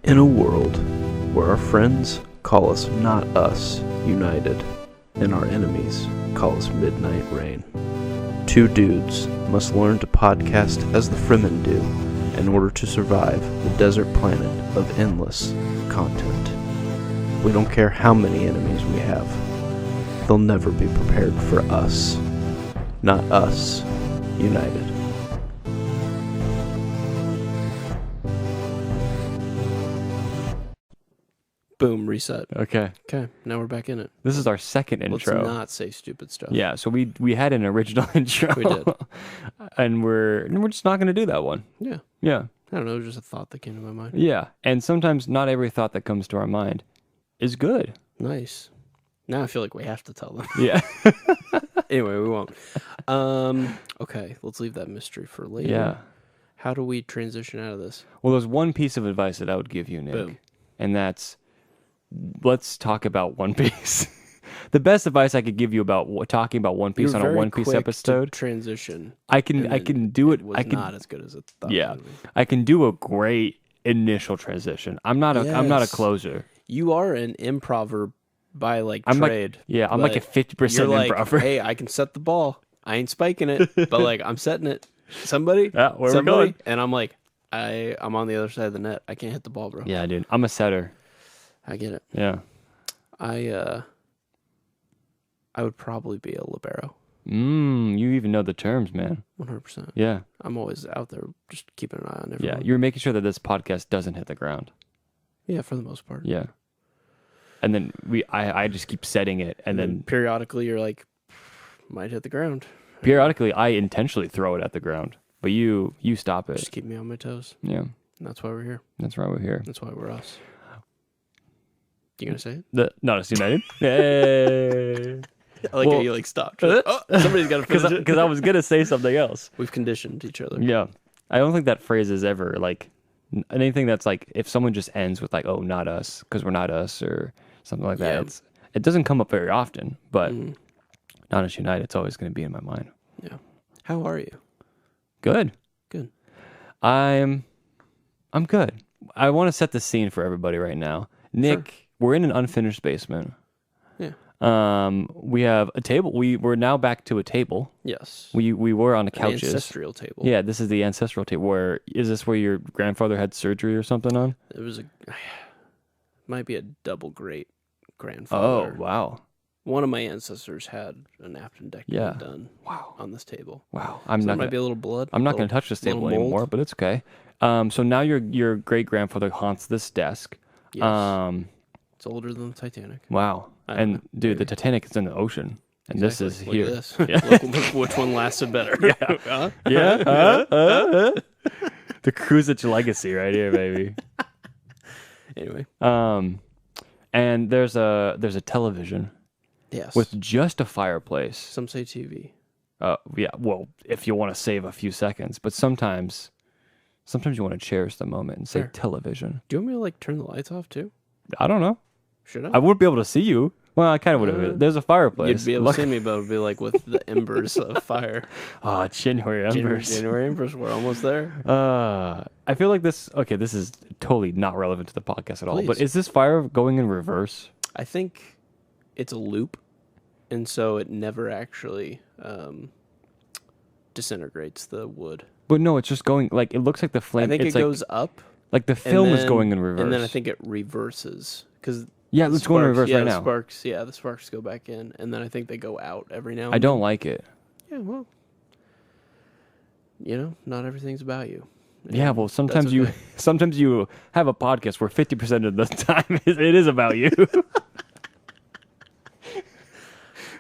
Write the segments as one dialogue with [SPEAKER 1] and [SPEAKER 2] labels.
[SPEAKER 1] In a world where our friends call us not us united and our enemies call us midnight rain, two dudes must learn to podcast as the Fremen do in order to survive the desert planet of endless content. We don't care how many enemies we have. They'll never be prepared for us. Not us united.
[SPEAKER 2] Boom, reset.
[SPEAKER 3] Okay.
[SPEAKER 2] Okay, now we're back in it.
[SPEAKER 3] This is our second intro.
[SPEAKER 2] Let's not say stupid stuff.
[SPEAKER 3] Yeah, so we had an original intro.
[SPEAKER 2] We did.
[SPEAKER 3] And we're just not going to do that one.
[SPEAKER 2] Yeah.
[SPEAKER 3] Yeah.
[SPEAKER 2] I don't know, it was just a thought that came to my mind.
[SPEAKER 3] Yeah. And sometimes not every thought that comes to our mind is good.
[SPEAKER 2] Nice. Now I feel like we have to tell them.
[SPEAKER 3] Yeah.
[SPEAKER 2] Anyway, we won't. Okay, let's leave that mystery for later.
[SPEAKER 3] Yeah.
[SPEAKER 2] How do we transition out of this?
[SPEAKER 3] Well, there's one piece of advice that I would give you, Nick.
[SPEAKER 2] Boom.
[SPEAKER 3] And that's, let's talk about One Piece. The best advice I could give you about talking about One Piece
[SPEAKER 2] You're
[SPEAKER 3] on a
[SPEAKER 2] very
[SPEAKER 3] One Piece
[SPEAKER 2] quick
[SPEAKER 3] episode.
[SPEAKER 2] to transition.
[SPEAKER 3] I can do it.
[SPEAKER 2] It was
[SPEAKER 3] I can
[SPEAKER 2] not as good as it thought.
[SPEAKER 3] Yeah.
[SPEAKER 2] It would be.
[SPEAKER 3] I can do a great initial transition. I'm not a
[SPEAKER 2] Yes.
[SPEAKER 3] closer.
[SPEAKER 2] You are an improver by
[SPEAKER 3] I'm
[SPEAKER 2] trade.
[SPEAKER 3] I'm like a 50%
[SPEAKER 2] You're like,
[SPEAKER 3] improver.
[SPEAKER 2] hey, I can set the ball. I ain't spiking it, but like I'm setting it. Somebody,
[SPEAKER 3] Yeah, where we
[SPEAKER 2] somebody,
[SPEAKER 3] going?
[SPEAKER 2] and I'm like, I'm on the other side of the net. I can't hit the ball, bro.
[SPEAKER 3] Yeah, dude. I'm a setter.
[SPEAKER 2] I get it.
[SPEAKER 3] Yeah.
[SPEAKER 2] I would probably be a libero.
[SPEAKER 3] You even know the terms, man.
[SPEAKER 2] 100%.
[SPEAKER 3] Yeah.
[SPEAKER 2] I'm always out there just keeping an eye on
[SPEAKER 3] Yeah.
[SPEAKER 2] everyone.
[SPEAKER 3] You're making sure that this podcast doesn't hit the ground.
[SPEAKER 2] Yeah, for the most part.
[SPEAKER 3] Yeah. And then I just keep setting it, and then
[SPEAKER 2] periodically you're like, might hit the ground.
[SPEAKER 3] periodically I intentionally throw it at the ground, but you stop it.
[SPEAKER 2] Just keep me on my toes.
[SPEAKER 3] Yeah.
[SPEAKER 2] And that's why we're here.
[SPEAKER 3] That's why we're here.
[SPEAKER 2] That's why we're us. You gonna say it?
[SPEAKER 3] Not us united. Yay.
[SPEAKER 2] I like how
[SPEAKER 3] Well-
[SPEAKER 2] you like stopped. You're like, oh, somebody's got to finish it.
[SPEAKER 3] Because I was gonna say something else.
[SPEAKER 2] We've conditioned each other.
[SPEAKER 3] Yeah. I don't think that phrase is ever like anything that's like if someone just ends with like, oh, not us, because we're not us or something like
[SPEAKER 2] Yeah.
[SPEAKER 3] that. It doesn't come up very often, but
[SPEAKER 2] Mm,
[SPEAKER 3] not us united. It's always going to be in my mind.
[SPEAKER 2] yeah. How are you?
[SPEAKER 3] Good.
[SPEAKER 2] Good.
[SPEAKER 3] I'm good. I want to set the scene for everybody right now. Nick, we're in an unfinished basement.
[SPEAKER 2] Yeah.
[SPEAKER 3] We have a table. We're now back to a table.
[SPEAKER 2] Yes.
[SPEAKER 3] We were on the
[SPEAKER 2] An
[SPEAKER 3] couches.
[SPEAKER 2] ancestral table.
[SPEAKER 3] Yeah, this is the ancestral table. Is this where your grandfather had surgery or something on?
[SPEAKER 2] It was might be a double great
[SPEAKER 3] Oh,
[SPEAKER 2] grandfather.
[SPEAKER 3] wow.
[SPEAKER 2] One of my ancestors had an appendectomy
[SPEAKER 3] Yeah.
[SPEAKER 2] done on this table.
[SPEAKER 3] Wow.
[SPEAKER 2] So there might be a little blood.
[SPEAKER 3] I'm not
[SPEAKER 2] little-
[SPEAKER 3] going to touch this table
[SPEAKER 2] little mold.
[SPEAKER 3] anymore, but it's okay. So now your great grandfather haunts this desk.
[SPEAKER 2] Yes. It's older than the Titanic.
[SPEAKER 3] Wow.
[SPEAKER 2] I don't
[SPEAKER 3] And
[SPEAKER 2] know,
[SPEAKER 3] dude,
[SPEAKER 2] maybe.
[SPEAKER 3] the Titanic is in the ocean, and this is
[SPEAKER 2] Exactly.
[SPEAKER 3] here.
[SPEAKER 2] Look at this. Look which one lasted better.
[SPEAKER 3] Yeah.
[SPEAKER 2] Huh?
[SPEAKER 3] Yeah. The Cruisage legacy right here, baby.
[SPEAKER 2] Anyway.
[SPEAKER 3] And there's a television
[SPEAKER 2] Yes.
[SPEAKER 3] with just a fireplace.
[SPEAKER 2] Some say TV.
[SPEAKER 3] Yeah. Well, if you want to save a few seconds, but sometimes you want to cherish the moment and say
[SPEAKER 2] Sure.
[SPEAKER 3] television.
[SPEAKER 2] Do you want me to like turn the lights off too?
[SPEAKER 3] I don't know.
[SPEAKER 2] Should I?
[SPEAKER 3] I wouldn't be able to see you. Well, I kind of would have. There's a fireplace.
[SPEAKER 2] You'd be able to see me, but it would be like with the embers of fire.
[SPEAKER 3] Oh, January embers.
[SPEAKER 2] January embers. We're almost there.
[SPEAKER 3] I feel like this. Okay, this is totally not relevant to the podcast at all. But
[SPEAKER 2] Please.
[SPEAKER 3] is this fire going in reverse?
[SPEAKER 2] I think it's a loop, and so it never actually disintegrates the wood.
[SPEAKER 3] But no, it's just going like it looks like the flame.
[SPEAKER 2] I think
[SPEAKER 3] it's
[SPEAKER 2] it
[SPEAKER 3] like,
[SPEAKER 2] goes up.
[SPEAKER 3] like the
[SPEAKER 2] and
[SPEAKER 3] film is
[SPEAKER 2] then-
[SPEAKER 3] going in reverse.
[SPEAKER 2] And then I think it reverses because
[SPEAKER 3] yeah, it's going in reverse right now.
[SPEAKER 2] The sparks go back in, and then I think they go out every now and
[SPEAKER 3] I don't like it.
[SPEAKER 2] then. Yeah, well, not everything's about you.
[SPEAKER 3] Yeah,
[SPEAKER 2] And
[SPEAKER 3] well,
[SPEAKER 2] that's
[SPEAKER 3] sometimes
[SPEAKER 2] okay.
[SPEAKER 3] you have a podcast where 50% of the time it is about you.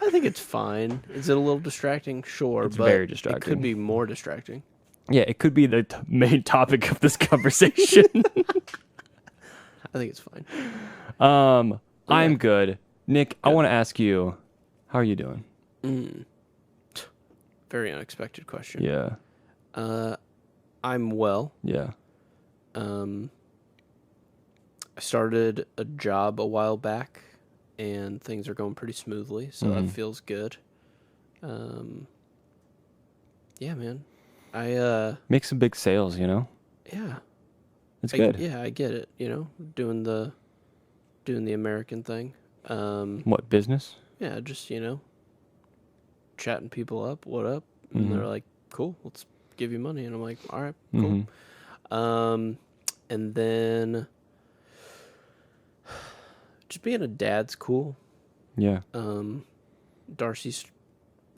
[SPEAKER 2] I think it's fine. Is it a little distracting? Sure,
[SPEAKER 3] It's
[SPEAKER 2] but
[SPEAKER 3] very
[SPEAKER 2] it
[SPEAKER 3] distracting.
[SPEAKER 2] could be more distracting.
[SPEAKER 3] Yeah, it could be the main topic of this conversation.
[SPEAKER 2] I think it's fine.
[SPEAKER 3] I'm good. Nick, I want to ask you, how are you doing?
[SPEAKER 2] Very unexpected question.
[SPEAKER 3] Yeah.
[SPEAKER 2] I'm well.
[SPEAKER 3] Yeah.
[SPEAKER 2] I started a job a while back, and things are going pretty smoothly, so that feels good. Yeah, man.
[SPEAKER 3] Make some big sales, you know?
[SPEAKER 2] Yeah.
[SPEAKER 3] It's good.
[SPEAKER 2] Yeah, I get it. Doing the American thing.
[SPEAKER 3] What, business?
[SPEAKER 2] Yeah, just chatting people up. What up? And
[SPEAKER 3] Mm-hmm.
[SPEAKER 2] they're like, "Cool, let's give you money." And I'm like, "All right,
[SPEAKER 3] Mm-hmm.
[SPEAKER 2] cool." And then just being a dad's cool.
[SPEAKER 3] Yeah.
[SPEAKER 2] Darcy's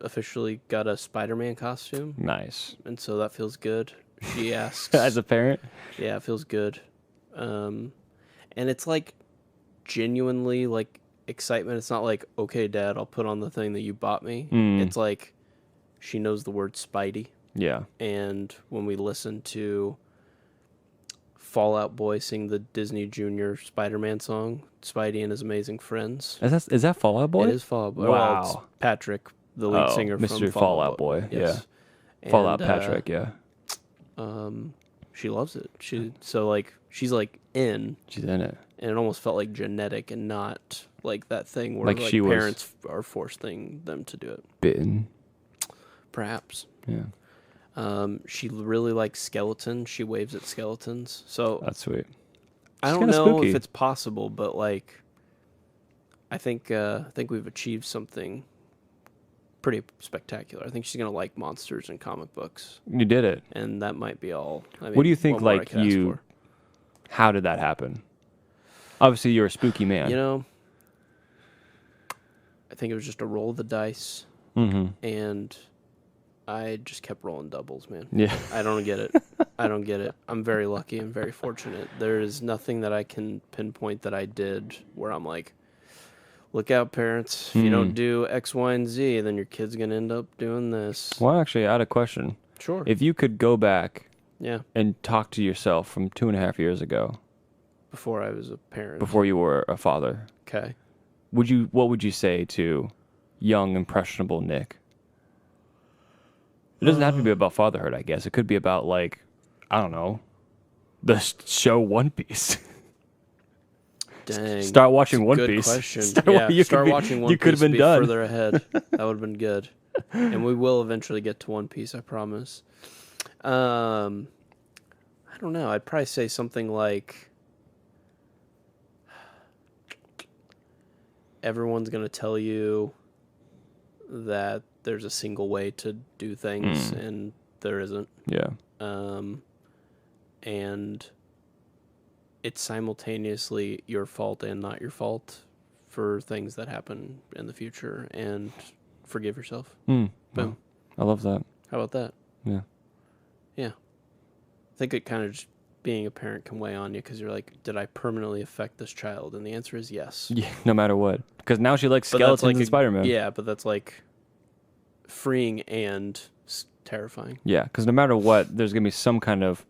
[SPEAKER 2] officially got a Spider-Man costume,
[SPEAKER 3] Nice.
[SPEAKER 2] and so that feels good. She asks,
[SPEAKER 3] As a parent?
[SPEAKER 2] yeah, it feels good. And it's like genuinely like excitement. It's not like, okay, Dad, I'll put on the thing that you bought me. It's like she knows the word Spidey.
[SPEAKER 3] Yeah.
[SPEAKER 2] And when we listen to Fallout Boy sing the Disney Junior Spider-Man song, Spidey and His Amazing Friends.
[SPEAKER 3] Is that Fallout Boy?
[SPEAKER 2] It is Fallout Boy.
[SPEAKER 3] Wow.
[SPEAKER 2] Well, it's Patrick, the lead singer
[SPEAKER 3] Mr.
[SPEAKER 2] from
[SPEAKER 3] Fallout Boy.
[SPEAKER 2] Yes.
[SPEAKER 3] Yeah. Fallout
[SPEAKER 2] And,
[SPEAKER 3] Patrick, yeah.
[SPEAKER 2] She loves it. She's like in,
[SPEAKER 3] She's in it.
[SPEAKER 2] and it almost felt like genetic and not like that thing where
[SPEAKER 3] Like
[SPEAKER 2] like
[SPEAKER 3] she was-
[SPEAKER 2] parents are forcing them to do it.
[SPEAKER 3] Bitten.
[SPEAKER 2] Perhaps.
[SPEAKER 3] Yeah.
[SPEAKER 2] She really likes skeletons. She waves at skeletons. So
[SPEAKER 3] That's sweet.
[SPEAKER 2] I don't
[SPEAKER 3] kinda
[SPEAKER 2] know
[SPEAKER 3] spooky.
[SPEAKER 2] if it's possible, but like, I think we've achieved something pretty spectacular. I think she's gonna like monsters and comic books,
[SPEAKER 3] You did it.
[SPEAKER 2] and that might be all. I mean,
[SPEAKER 3] What do you think,
[SPEAKER 2] what more I
[SPEAKER 3] like,
[SPEAKER 2] could ask
[SPEAKER 3] you-
[SPEAKER 2] for.
[SPEAKER 3] How did that happen? Obviously, you're a spooky man.
[SPEAKER 2] I think it was just a roll of the dice,
[SPEAKER 3] Mm-hmm.
[SPEAKER 2] and I just kept rolling doubles, man.
[SPEAKER 3] Yeah.
[SPEAKER 2] I don't get it. I don't get it. I'm very lucky and very fortunate. There is nothing that I can pinpoint that I did where I'm like, look out, parents. If you don't do X, Y, and Z, then your kid's going to end up doing this.
[SPEAKER 3] Well, actually, I had a question.
[SPEAKER 2] Sure.
[SPEAKER 3] If you could go back
[SPEAKER 2] Yeah.
[SPEAKER 3] and talk to yourself from 2.5 years ago,
[SPEAKER 2] Before I was a parent.
[SPEAKER 3] before you were a father,
[SPEAKER 2] Okay.
[SPEAKER 3] what would you say to young, impressionable Nick? It doesn't have to be about fatherhood, I guess. It could be about, like, I don't know, the show One Piece.
[SPEAKER 2] Dang.
[SPEAKER 3] Start watching One
[SPEAKER 2] Good
[SPEAKER 3] Piece.
[SPEAKER 2] question.
[SPEAKER 3] Start
[SPEAKER 2] Watching One
[SPEAKER 3] You could have
[SPEAKER 2] Piece.
[SPEAKER 3] been
[SPEAKER 2] Be
[SPEAKER 3] done.
[SPEAKER 2] further ahead. That would have been good. And we will eventually get to One Piece, I promise. I don't know. I'd probably say something like, everyone's going to tell you that there's a single way to do things, and there isn't.
[SPEAKER 3] Yeah.
[SPEAKER 2] And it's simultaneously your fault and not your fault for things that happen in the future, and forgive yourself. Boom.
[SPEAKER 3] Well, I love that.
[SPEAKER 2] How about that?
[SPEAKER 3] Yeah.
[SPEAKER 2] Yeah. I think it kind of just being a parent can weigh on you because you're like, did I permanently affect this child? And the answer is yes.
[SPEAKER 3] Yeah, no matter what. Because now she likes
[SPEAKER 2] But that's
[SPEAKER 3] skeletons and Spider-Man.
[SPEAKER 2] Yeah, but that's like freeing and terrifying.
[SPEAKER 3] Yeah, because no matter what, there's going to be some kind of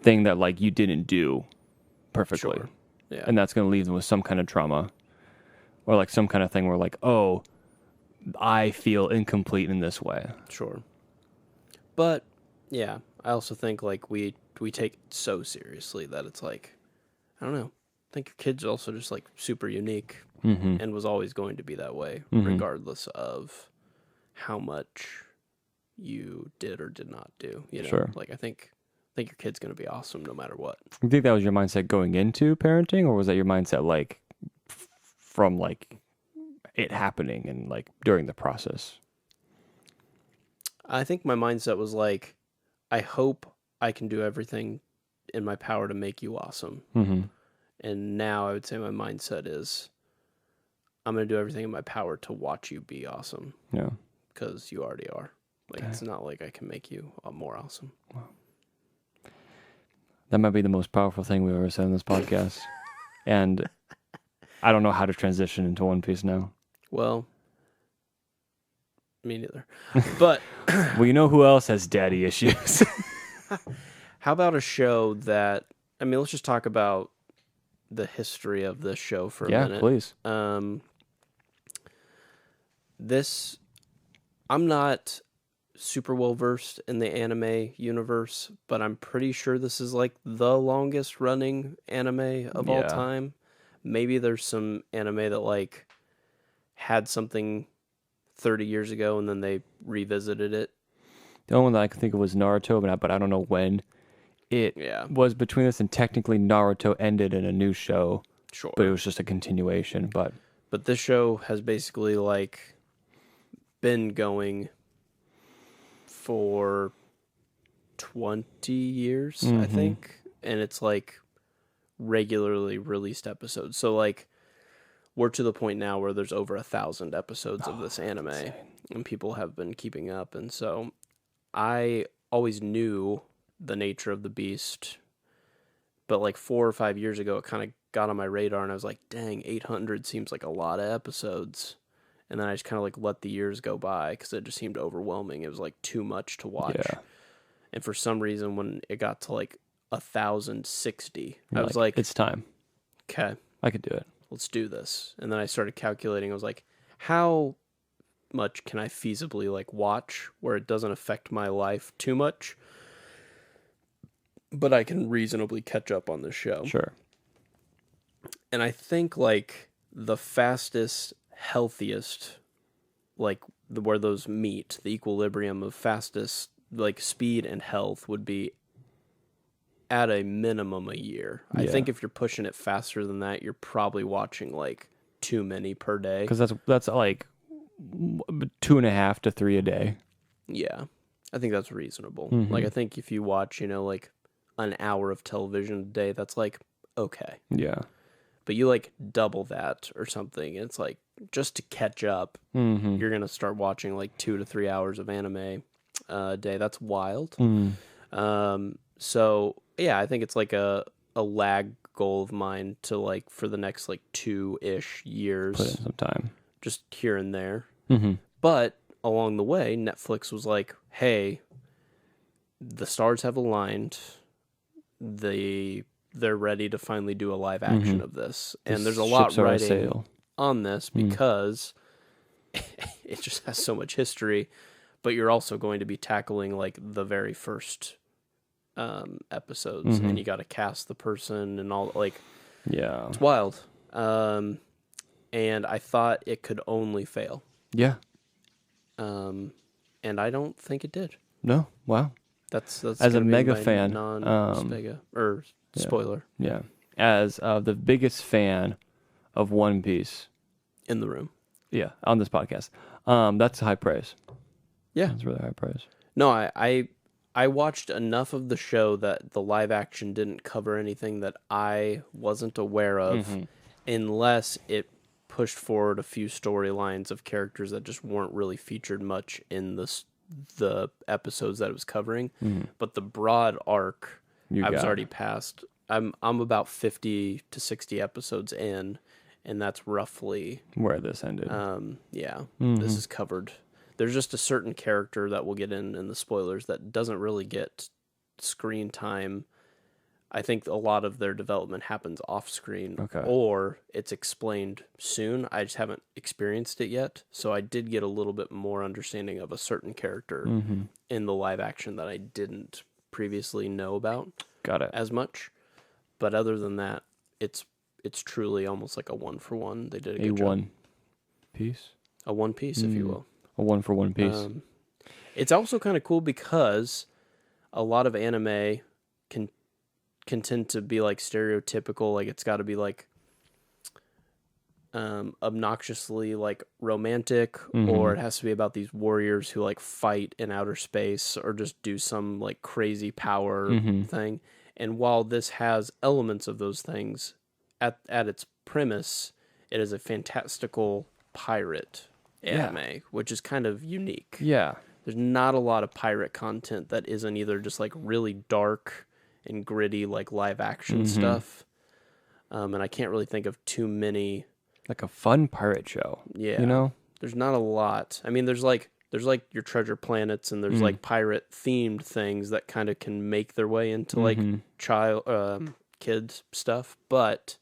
[SPEAKER 3] thing that, like, you didn't do perfectly.
[SPEAKER 2] Sure. Yeah.
[SPEAKER 3] And that's going to leave them with some kind of trauma. Or, like, some kind of thing where, like, oh, I feel incomplete in this way.
[SPEAKER 2] Sure. But, yeah, I also think, like, we take it so seriously that it's like, I don't know. I think your kid's also just, like, super unique and was always going to be that way, regardless of how much you did or did not do. You know?
[SPEAKER 3] Sure.
[SPEAKER 2] Like, I think your kid's going to be awesome no matter what.
[SPEAKER 3] You think that was your mindset going into parenting, or was that your mindset, like, from, like, it happening and, like, during the process?
[SPEAKER 2] I think my mindset was like, I hope I can do everything in my power to make you awesome.
[SPEAKER 3] Mm-hmm.
[SPEAKER 2] And now I would say my mindset is, I'm going to do everything in my power to watch you be awesome,
[SPEAKER 3] Yeah.
[SPEAKER 2] because you already are. Like,
[SPEAKER 3] Okay.
[SPEAKER 2] it's not like I can make you more awesome.
[SPEAKER 3] That might be the most powerful thing we've ever said in this podcast. And I don't know how to transition into One Piece now.
[SPEAKER 2] Well, me neither. But
[SPEAKER 3] Well, you know who else has daddy issues?
[SPEAKER 2] how about a show that, I mean, let's just talk about the history of this show for a
[SPEAKER 3] Yeah,
[SPEAKER 2] minute.
[SPEAKER 3] please.
[SPEAKER 2] I'm not super well versed in the anime universe, but I'm pretty sure this is like the longest running anime of all
[SPEAKER 3] Yeah.
[SPEAKER 2] time. Maybe there's some anime that like had something 30 years ago and then they revisited it.
[SPEAKER 3] The only one that I could think of was Naruto, but I don't know when it
[SPEAKER 2] Yeah.
[SPEAKER 3] was between this and technically Naruto ended in a new show,
[SPEAKER 2] Sure.
[SPEAKER 3] but it was just a continuation. But
[SPEAKER 2] this show has basically like been going for 20 years, I think, and it's like regularly released episodes. So like we're to the point now where there's over 1,000 episodes of this anime, and people have been keeping up. And so I always knew the nature of the beast, but like 4 or 5 years ago, it kind of got on my radar, and I was like, dang, 800 seems like a lot of episodes. And then I just kind of like let the years go by because it just seemed overwhelming. It was like too much to watch.
[SPEAKER 3] yeah,
[SPEAKER 2] And for some reason, when it got to like 1,060, I was
[SPEAKER 3] like,
[SPEAKER 2] like,
[SPEAKER 3] it's time.
[SPEAKER 2] okay,
[SPEAKER 3] I could do it.
[SPEAKER 2] let's do this. And then I started calculating. I was like, how much can I feasibly like watch where it doesn't affect my life too much, but I can reasonably catch up on this show?
[SPEAKER 3] Sure.
[SPEAKER 2] And I think like the fastest, healthiest, like where those meet, the equilibrium of fastest, like speed and health would be at a minimum a year. I
[SPEAKER 3] Yeah.
[SPEAKER 2] think if you're pushing it faster than that, you're probably watching like too many per day.
[SPEAKER 3] Because that's like 2.5 to 3 a day.
[SPEAKER 2] Yeah, I think that's reasonable.
[SPEAKER 3] Mhm.
[SPEAKER 2] Like I think if you watch, like an hour of television a day, that's like okay.
[SPEAKER 3] Yeah.
[SPEAKER 2] But you like double that or something, and it's like just to catch up,
[SPEAKER 3] Mm-hmm.
[SPEAKER 2] you're gonna start watching like 2 to 3 hours of anime a day. That's wild. So yeah, I think it's like a lag goal of mine to like for the next like 2-ish years,
[SPEAKER 3] Put in some time.
[SPEAKER 2] just here and there.
[SPEAKER 3] Mm-hmm.
[SPEAKER 2] But along the way, Netflix was like, "Hey, the stars have aligned. They're ready to finally do a live action of this." And there's a lot riding on this because it just has so much history, but you're also going to be tackling like the very first episodes, and you got to cast the person and all. Like,
[SPEAKER 3] Yeah.
[SPEAKER 2] it's wild. And I thought it could only fail.
[SPEAKER 3] Yeah.
[SPEAKER 2] And I don't think it did.
[SPEAKER 3] No. Wow.
[SPEAKER 2] That's
[SPEAKER 3] As a
[SPEAKER 2] gonna be
[SPEAKER 3] mega
[SPEAKER 2] my
[SPEAKER 3] fan,
[SPEAKER 2] non-spega or spoiler
[SPEAKER 3] Yeah. As the biggest fan of One Piece.
[SPEAKER 2] in the room.
[SPEAKER 3] Yeah. On this podcast. That's high praise.
[SPEAKER 2] Yeah.
[SPEAKER 3] That's really high praise.
[SPEAKER 2] No, I watched enough of the show that the live action didn't cover anything that I wasn't aware of, unless it pushed forward a few storylines of characters that just weren't really featured much in the episodes that it was covering. But the broad arc, I was already past. I'm about 50 to 60 episodes in, and that's roughly
[SPEAKER 3] where this ended.
[SPEAKER 2] This is covered. There's just a certain character that we'll get in the spoilers that doesn't really get screen time. I think a lot of their development happens off screen, or it's explained soon. I just haven't experienced it yet, so I did get a little bit more understanding of a certain character in the live action that I didn't previously know about.
[SPEAKER 3] Got it.
[SPEAKER 2] As much. But other than that, it's truly almost like a 1-for-1. They did a good job.
[SPEAKER 3] One piece.
[SPEAKER 2] A One Piece, if you will.
[SPEAKER 3] A 1-for-1 piece.
[SPEAKER 2] It's also kind of cool because a lot of anime can tend to be like stereotypical, like it's got to be like obnoxiously like romantic, or it has to be about these warriors who like fight in outer space or just do some like crazy power thing. And while this has elements of those things, at its premise, it is a fantastical pirate anime, which is kind of unique.
[SPEAKER 3] Yeah.
[SPEAKER 2] There's not a lot of pirate content that isn't either just like really dark and gritty like live action stuff. And I can't really think of too many.
[SPEAKER 3] Like a fun pirate show.
[SPEAKER 2] Yeah.
[SPEAKER 3] You know?
[SPEAKER 2] There's not a lot. I mean, there's like your treasure planets, and there's like pirate themed things that kind of can make their way into like kids stuff, but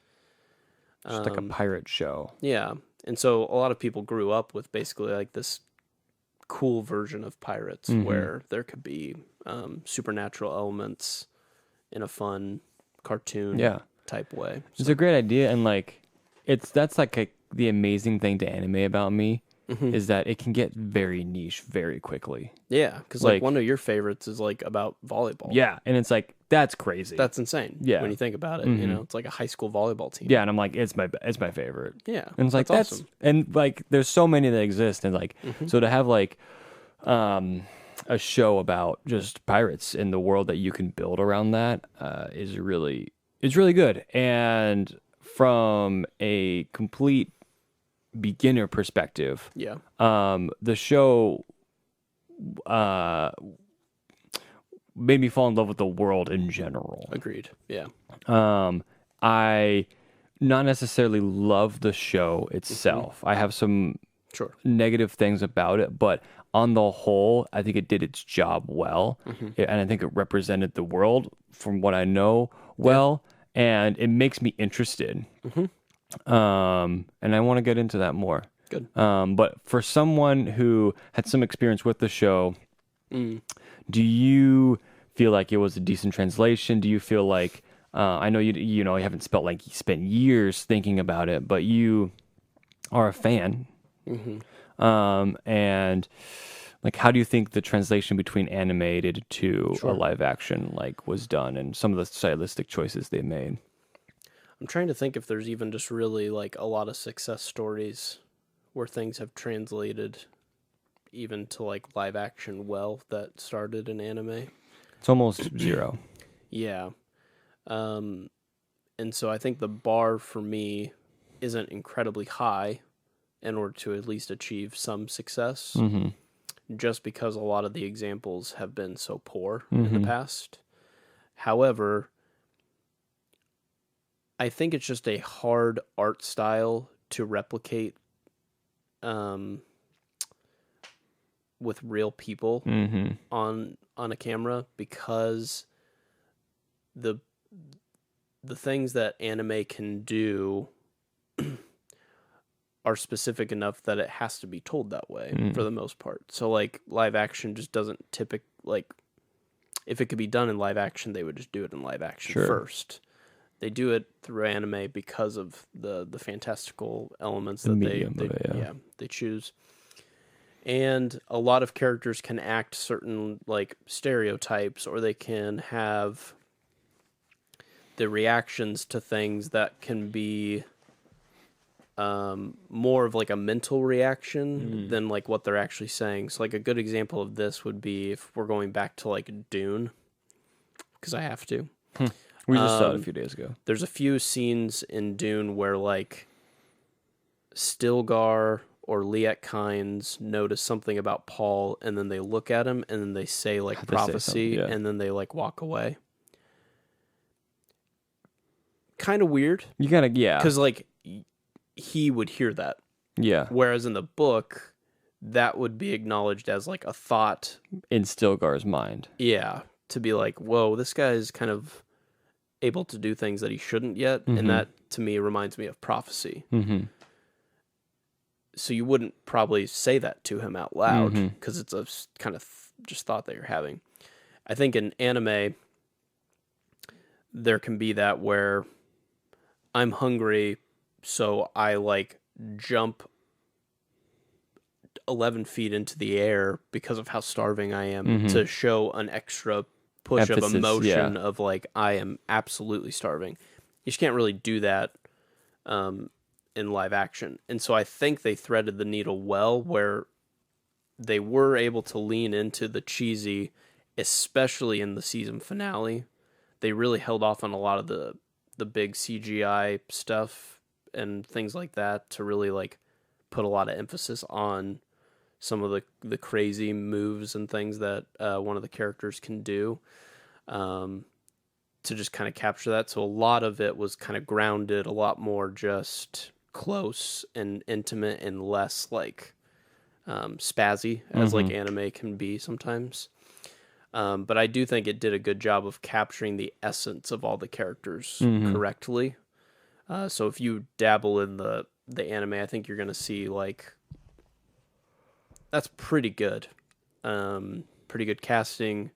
[SPEAKER 3] Just like a pirate show.
[SPEAKER 2] yeah. And so a lot of people grew up with basically like this cool version of pirates where there could be supernatural elements in a fun cartoon type way.
[SPEAKER 3] It's a great idea, and like that's like the amazing thing to anime about me is that it can get very niche very quickly.
[SPEAKER 2] Yeah, because like one of your favorites is like about volleyball.
[SPEAKER 3] Yeah, and it's like that's crazy.
[SPEAKER 2] That's insane.
[SPEAKER 3] Yeah,
[SPEAKER 2] when you think about it, you know, it's like a high school volleyball team.
[SPEAKER 3] Yeah, and I'm like, it's my favorite.
[SPEAKER 2] Yeah,
[SPEAKER 3] and it's like that's
[SPEAKER 2] awesome.
[SPEAKER 3] And like there's so many that exist, and like so to have like a show about just pirates in the world that you can build around that is really good. And from a complete beginner perspective, the show made me fall in love with the world in general.
[SPEAKER 2] Agreed. Yeah.
[SPEAKER 3] I not necessarily love the show itself. I have some negative things about it, but on the whole, I think it did its job well, and I think it represented the world from what I know well, and it makes me interested. And I want to get into that more.
[SPEAKER 2] Good.
[SPEAKER 3] But for someone who had some experience with the show, do you feel like it was a decent translation? Do you feel like I know you haven't spent years thinking about it, but you are a fan, and like, how do you think the translation between animated to a live action like was done, and some of the stylistic choices they made?
[SPEAKER 2] I'm trying to think if there's even just really like a lot of success stories where things have translated even to like live action well that started in anime.
[SPEAKER 3] It's almost zero.
[SPEAKER 2] Yeah. And so I think the bar for me isn't incredibly high in order to at least achieve some success, just because a lot of the examples have been so poor in the past. However, I think it's just a hard art style to replicate with real people on a camera, because the things that anime can do are specific enough that it has to be told that way for the most part. So like live action just doesn't like if it could be done in live action, they would just do it in live action first. They do it through anime because of the fantastical elements that they choose. And a lot of characters can act certain like stereotypes, or they can have the reactions to things that can be more of like a mental reaction than like what they're actually saying. So like a good example of this would be if we're going back to like Dune, because I have to.
[SPEAKER 3] We just saw it a few days ago.
[SPEAKER 2] There's a few scenes in Dune where like Stilgar or Liet Kynes notice something about Paul, and then they look at him, and then they say like prophecy, and then they like walk away. Kind of weird.
[SPEAKER 3] You gotta,
[SPEAKER 2] because like he would hear that.
[SPEAKER 3] Yeah.
[SPEAKER 2] Whereas in the book, that would be acknowledged as like a thought
[SPEAKER 3] in Stilgar's mind.
[SPEAKER 2] Yeah, to be like, whoa, this guy is kind of able to do things that he shouldn't yet, and that to me reminds me of prophecy. So you wouldn't probably say that to him out loud, because it's a kind of just thought that you're having. I think in anime, there can be that where I'm hungry, so I like jump 11 feet into the air because of how starving I am, to show an extra push of emotion of like, I am absolutely starving. You just can't really do that in live action. And so I think they threaded the needle well, where they were able to lean into the cheesy, especially in the season finale. They really held off on a lot of the big CGI stuff and things like that to really like put a lot of emphasis on some of the crazy moves and things that one of the characters can do, to just kind of capture that. So a lot of it was kind of grounded, a lot more just close and intimate, and less like spazzy as like anime can be sometimes. But I do think it did a good job of capturing the essence of all the characters correctly. So if you dabble in the anime, I think you're going to see like, that's pretty good. Pretty good casting,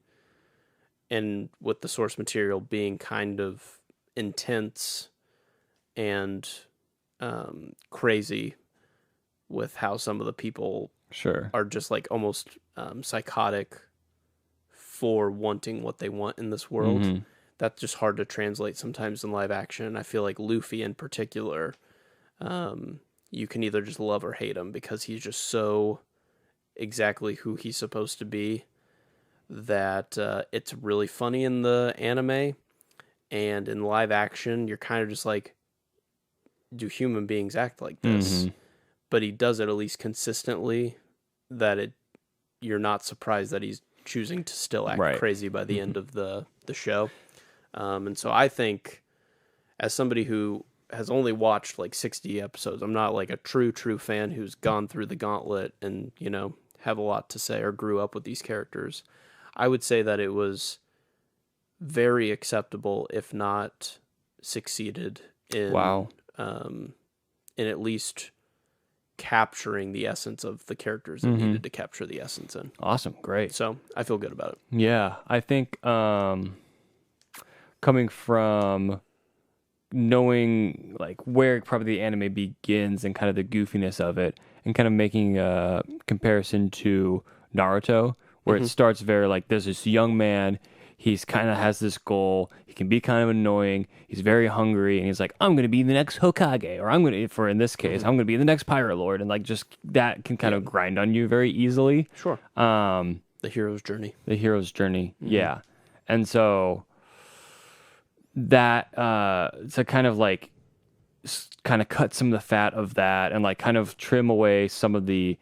[SPEAKER 2] and with the source material being kind of intense and crazy, with how some of the people
[SPEAKER 3] Sure.
[SPEAKER 2] are just like almost psychotic for wanting what they want in this world.
[SPEAKER 3] Mm-hmm.
[SPEAKER 2] That's just hard to translate sometimes in live action. I feel like Luffy in particular, you can either just love or hate him because he's just so exactly who he's supposed to be that it's really funny in the anime, and in live action you're kind of just like, do human beings act like this?
[SPEAKER 3] Mm-hmm.
[SPEAKER 2] But he does it at least consistently that you're not surprised that he's choosing to still act crazy by the end of the show. And so I think, as somebody who has only watched like 60 episodes, I'm not like a true fan who's gone through the gauntlet and, you know, have a lot to say or grew up with these characters. I would say that it was very acceptable, if not succeeded in at least capturing the essence of the characters it needed to capture the essence in.
[SPEAKER 3] Awesome. Great.
[SPEAKER 2] So I feel good about it.
[SPEAKER 3] Yeah. I think coming from knowing like where probably the anime begins and kind of the goofiness of it, and kind of making a comparison to Naruto, where it starts very like there's this young man, he's kind of has this goal, he can be kind of annoying, he's very hungry, and he's like, I'm going to be the next Hokage, or I'm going to, for in this case, I'm going to be the next Pirate Lord, and like just that can kind of grind on you very easily.
[SPEAKER 2] Sure. The hero's journey.
[SPEAKER 3] Yeah. And so that to kind of like kind of cut some of the fat of that and like kind of trim away some of the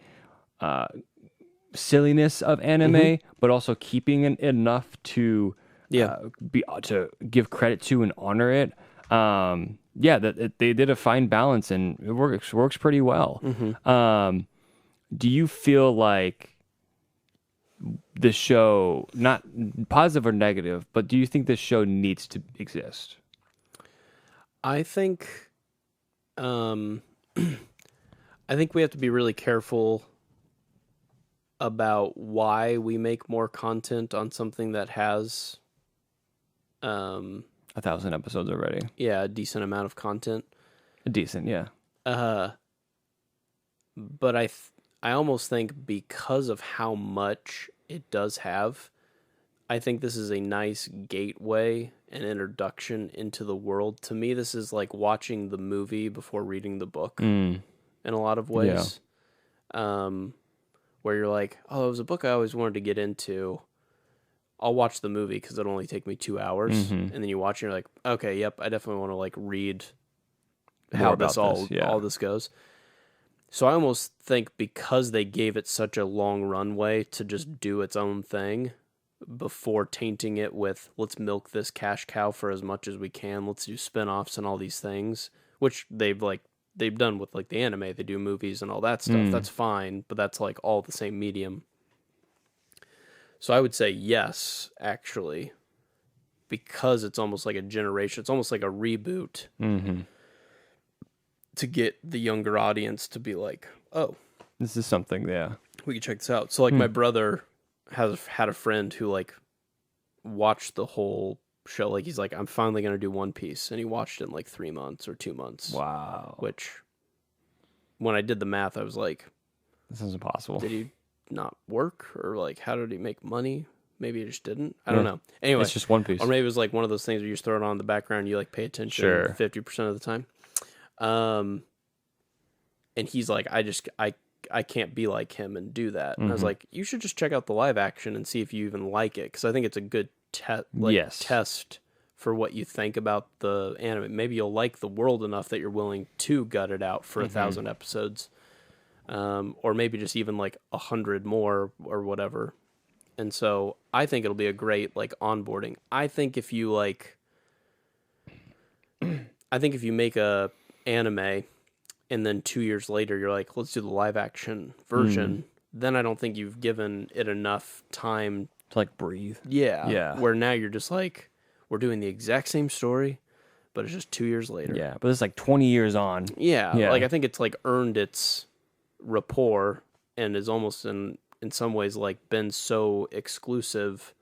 [SPEAKER 3] silliness of anime, but also keeping it enough to be to give credit to and honor it. They did a fine balance, and it works pretty well. Do you feel like the show, not positive or negative, but do you think this show needs to exist?
[SPEAKER 2] I think I think we have to be really careful about why we make more content on something that has
[SPEAKER 3] 1,000 episodes already.
[SPEAKER 2] Yeah, a decent amount of content.
[SPEAKER 3] Yeah.
[SPEAKER 2] But I almost think because of how much it does have, I think this is a nice gateway and introduction into the world. To me, this is like watching the movie before reading the book in a lot of ways. Where you're like, oh, it was a book I always wanted to get into. I'll watch the movie because it'll only take me 2 hours. And then you watch and you're like, okay, yep, I definitely want to like read how all this goes. So I almost think because they gave it such a long runway to just do its own thing before tainting it with, let's milk this cash cow for as much as we can, let's do spin-offs and all these things, which they've done with like the anime, they do movies and all that stuff. That's fine, but that's like all the same medium. So I would say yes, actually, because it's almost like a generation, it's almost like a reboot. To get the younger audience to be like, oh,
[SPEAKER 3] this is something,
[SPEAKER 2] we can check this out. So like my brother has had a friend who like watched the whole show. Like he's like, I'm finally going to do One Piece. And he watched it in like 3 months or 2 months.
[SPEAKER 3] Wow.
[SPEAKER 2] Which when I did the math, I was like,
[SPEAKER 3] this is impossible.
[SPEAKER 2] Did he not work? Or like, how did he make money? Maybe he just didn't. I don't know. Anyway.
[SPEAKER 3] It's just One Piece.
[SPEAKER 2] Or maybe it was like one of those things where you just throw it on in the background and you like pay attention 50% of the time. And he's like, I can't be like him and do that. And I was like, you should just check out the live action and see if you even like it, because I think it's a good test for what you think about the anime. Maybe you'll like the world enough that you're willing to gut it out for 1,000 episodes, or maybe just even like 100 more or whatever. And so I think it'll be a great like onboarding. I think if you make a anime and then 2 years later you're like, let's do the live action version, then I don't think you've given it enough time
[SPEAKER 3] to like breathe.
[SPEAKER 2] Yeah. Where now you're just like, we're doing the exact same story, but it's just 2 years later.
[SPEAKER 3] Yeah, but it's like 20 years on.
[SPEAKER 2] Yeah. Like I think it's like earned its rapport and is almost in some ways like been so exclusive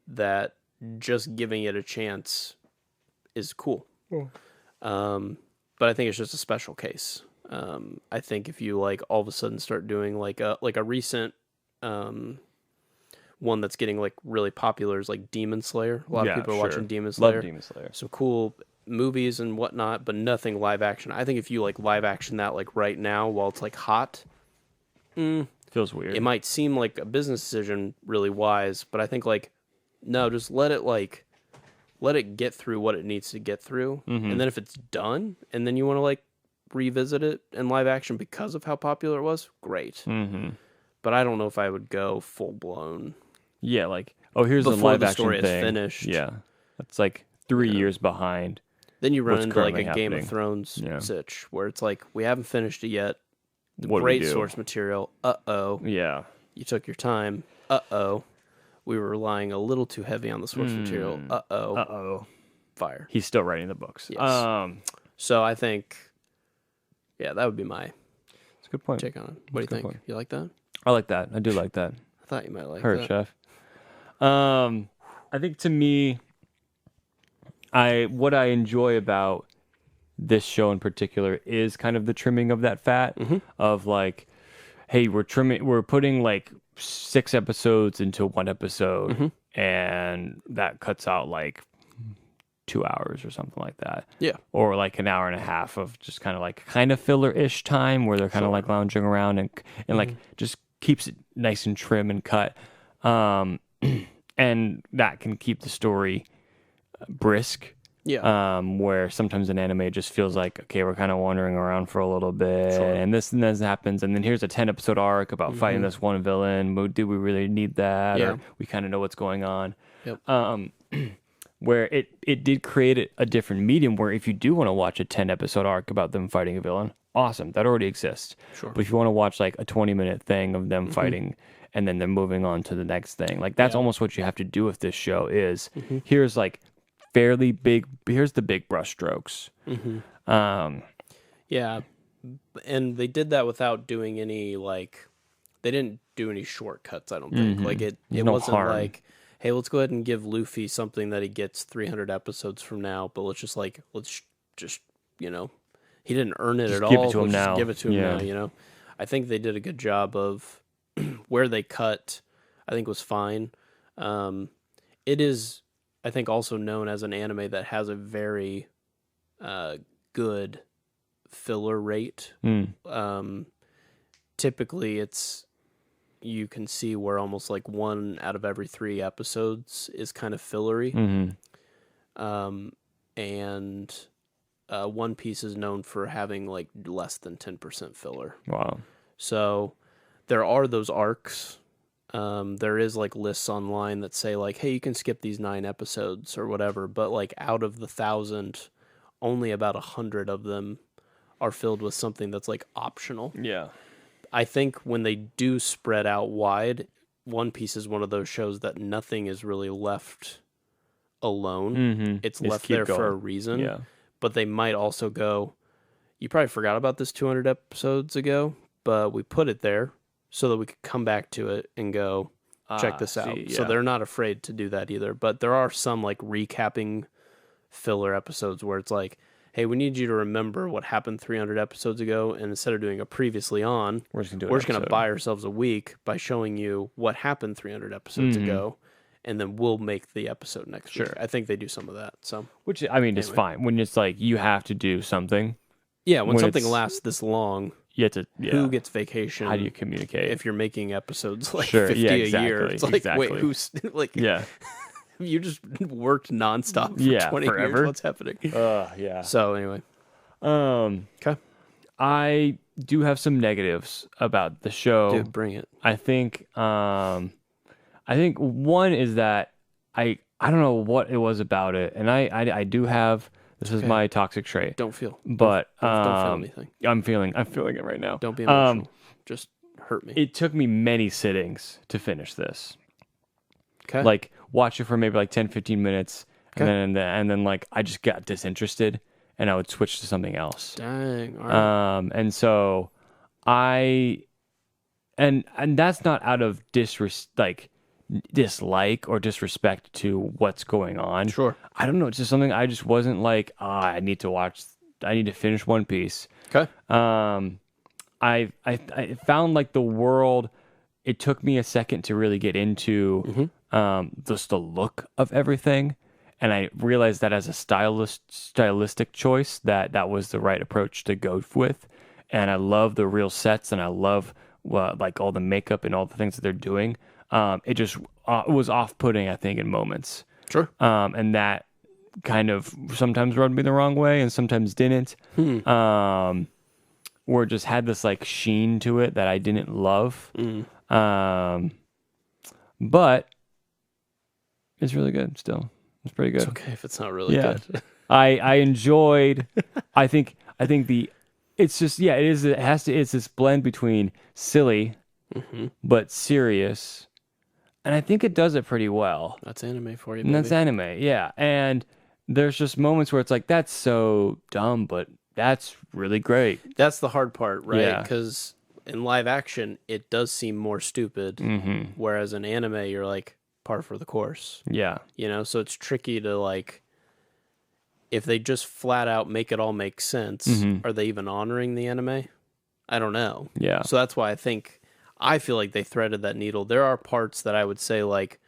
[SPEAKER 2] that just giving it a chance is cool. But I think it's just a special case. I think if you like all of a sudden start doing like a recent one that's getting like really popular is like Demon Slayer. A lot of people are watching Demon Slayer.
[SPEAKER 3] Love Demon Slayer.
[SPEAKER 2] Some cool movies and whatnot, but nothing live action. I think if you like live action that like right now while it's like hot,
[SPEAKER 3] feels weird.
[SPEAKER 2] It might seem like a business decision really wise, but I think like no, just let it get through what it needs to get through, and then if it's done, and then you want to like revisit it in live action because of how popular it was, great. But I don't know if I would go full blown.
[SPEAKER 3] Yeah, like here's
[SPEAKER 2] before
[SPEAKER 3] the live
[SPEAKER 2] the
[SPEAKER 3] action
[SPEAKER 2] story
[SPEAKER 3] thing.
[SPEAKER 2] is finished.
[SPEAKER 3] Yeah, it's like 3 years behind.
[SPEAKER 2] Then you run into like a
[SPEAKER 3] currently
[SPEAKER 2] Game of
[SPEAKER 3] happening.
[SPEAKER 2] Thrones sitch where it's like we haven't finished it yet.
[SPEAKER 3] What do we
[SPEAKER 2] Great
[SPEAKER 3] do?
[SPEAKER 2] source material.
[SPEAKER 3] Yeah.
[SPEAKER 2] You took your time. We were relying a little too heavy on the source material. Fire.
[SPEAKER 3] He's still writing the books.
[SPEAKER 2] Yes. So I think, that would be my
[SPEAKER 3] It's a good point.
[SPEAKER 2] take on it. What do you think?
[SPEAKER 3] point.
[SPEAKER 2] You like that?
[SPEAKER 3] I like that. I do like that.
[SPEAKER 2] I thought you might like
[SPEAKER 3] Heard,
[SPEAKER 2] that.
[SPEAKER 3] Chef. I think to me, what I enjoy about this show in particular is kind of the trimming of that fat of like, hey, we're putting like 6 episodes into 1 episode, and that cuts out like 2 hours or something like that.
[SPEAKER 2] Yeah.
[SPEAKER 3] Or like an hour and a half of just kind of filler-ish time where they're kind of like lounging around and like just keeps it nice and trim and cut. And that can keep the story brisk.
[SPEAKER 2] Yeah.
[SPEAKER 3] Where sometimes an anime just feels like, okay, we're kind of wandering around for a little bit, and this happens, and then here's a 10-episode arc about fighting this one villain. Do we really need that?
[SPEAKER 2] Yeah.
[SPEAKER 3] Or we kind of know what's going on.
[SPEAKER 2] Yep.
[SPEAKER 3] Where it did create a different medium where if you do want to watch a 10-episode arc about them fighting a villain, awesome, that already exists.
[SPEAKER 2] Sure.
[SPEAKER 3] But if you want to watch like a 20-minute thing of them fighting and then they're moving on to the next thing, like that's almost what you have to do with this show is here's like fairly big, here's the big brush strokes.
[SPEAKER 2] Yeah. And they did that without doing any like, they didn't do any shortcuts, I don't think. Like it
[SPEAKER 3] no
[SPEAKER 2] wasn't
[SPEAKER 3] harm.
[SPEAKER 2] like, hey, let's go ahead and give Luffy something that he gets 300 episodes from now, but let's just, he didn't earn it
[SPEAKER 3] Just
[SPEAKER 2] at
[SPEAKER 3] give
[SPEAKER 2] all.
[SPEAKER 3] it to him
[SPEAKER 2] Let's just
[SPEAKER 3] now.
[SPEAKER 2] give it to him
[SPEAKER 3] Yeah.
[SPEAKER 2] now, you know? I think they did a good job of where they cut, I think was fine. It is, I think, also known as an anime that has a very good filler rate. Typically, you can see where almost like 1 out of every 3 episodes is kind of fillery. And One Piece is known for having like less than 10% filler.
[SPEAKER 3] Wow.
[SPEAKER 2] So there are those arcs. There is like lists online that say like, hey, you can skip these 9 episodes or whatever, but like out of the 1,000, only about 100 of them are filled with something that's like optional.
[SPEAKER 3] Yeah.
[SPEAKER 2] I think when they do spread out wide, One Piece is one of those shows that nothing is really left alone. It's
[SPEAKER 3] Just
[SPEAKER 2] left
[SPEAKER 3] keep
[SPEAKER 2] there for a
[SPEAKER 3] going.
[SPEAKER 2] reason.
[SPEAKER 3] Yeah.
[SPEAKER 2] But they might also go, you probably forgot about this 200 episodes ago, but we put it there so that we could come back to it and go, check this out.
[SPEAKER 3] see,
[SPEAKER 2] So
[SPEAKER 3] yeah.
[SPEAKER 2] they're not afraid to do that either. But there are some like recapping filler episodes where it's like, hey, we need you to remember what happened 300 episodes ago, and instead of doing a previously on,
[SPEAKER 3] We're just
[SPEAKER 2] going
[SPEAKER 3] gonna
[SPEAKER 2] to buy ourselves a week by showing you what happened 300 episodes ago, and then we'll make the episode next week. I think they do some of that. So,
[SPEAKER 3] which I mean is fine when it's like you have to do something.
[SPEAKER 2] yeah, when something
[SPEAKER 3] it's-
[SPEAKER 2] lasts this long,
[SPEAKER 3] You have to. Yeah.
[SPEAKER 2] who gets vacation?
[SPEAKER 3] How do you communicate?
[SPEAKER 2] If you're making episodes like
[SPEAKER 3] Sure,
[SPEAKER 2] 50
[SPEAKER 3] yeah,
[SPEAKER 2] a year?
[SPEAKER 3] exactly,
[SPEAKER 2] It's like,
[SPEAKER 3] exactly.
[SPEAKER 2] wait, who's like?
[SPEAKER 3] yeah.
[SPEAKER 2] You just worked nonstop for
[SPEAKER 3] Yeah,
[SPEAKER 2] 20
[SPEAKER 3] forever.
[SPEAKER 2] years. What's happening?
[SPEAKER 3] Yeah.
[SPEAKER 2] So anyway, okay,
[SPEAKER 3] I do have some negatives about the show.
[SPEAKER 2] dude, bring it.
[SPEAKER 3] I think one is that I don't know what it was about it, and I do have this is my toxic trait.
[SPEAKER 2] Don't feel,
[SPEAKER 3] But
[SPEAKER 2] don't feel anything.
[SPEAKER 3] I'm feeling it right now.
[SPEAKER 2] Don't be emotional. Just hurt me.
[SPEAKER 3] It took me many sittings to finish this.
[SPEAKER 2] Okay,
[SPEAKER 3] Like watch it for maybe like 10, 15 minutes, and then like I just got disinterested, and I would switch to something else.
[SPEAKER 2] dang. All right.
[SPEAKER 3] And so and that's not out of dislike or disrespect to what's going on.
[SPEAKER 2] Sure.
[SPEAKER 3] I don't know. It's just something I just wasn't like, I need to watch need to finish One Piece.
[SPEAKER 2] Okay.
[SPEAKER 3] I found like the world. It took me a second to really get into just the look of everything, and I realized that as a stylistic choice, that was the right approach to go with. And I love the real sets, and I love like all the makeup and all the things that they're doing. It just was off-putting, I think, in moments.
[SPEAKER 2] Sure.
[SPEAKER 3] And that kind of sometimes rubbed me the wrong way, and sometimes didn't. Or it just had this like sheen to it that I didn't love. But it's really good still. It's pretty good.
[SPEAKER 2] It's okay if it's not really good.
[SPEAKER 3] I enjoyed. I think it's just it's this blend between silly but serious, and I think it does it pretty well.
[SPEAKER 2] That's anime for you, baby.
[SPEAKER 3] And that's anime, yeah. And there's just moments where it's like, that's so dumb, but that's really great.
[SPEAKER 2] That's the hard part, right?
[SPEAKER 3] Yeah.
[SPEAKER 2] Because in live action, it does seem more stupid, whereas in anime, you're like par for the course.
[SPEAKER 3] Yeah.
[SPEAKER 2] You know, so it's tricky to like, if they just flat out make it all make sense, are they even honoring the anime? I don't know.
[SPEAKER 3] Yeah.
[SPEAKER 2] So that's why I feel like they threaded that needle. There are parts that I would say like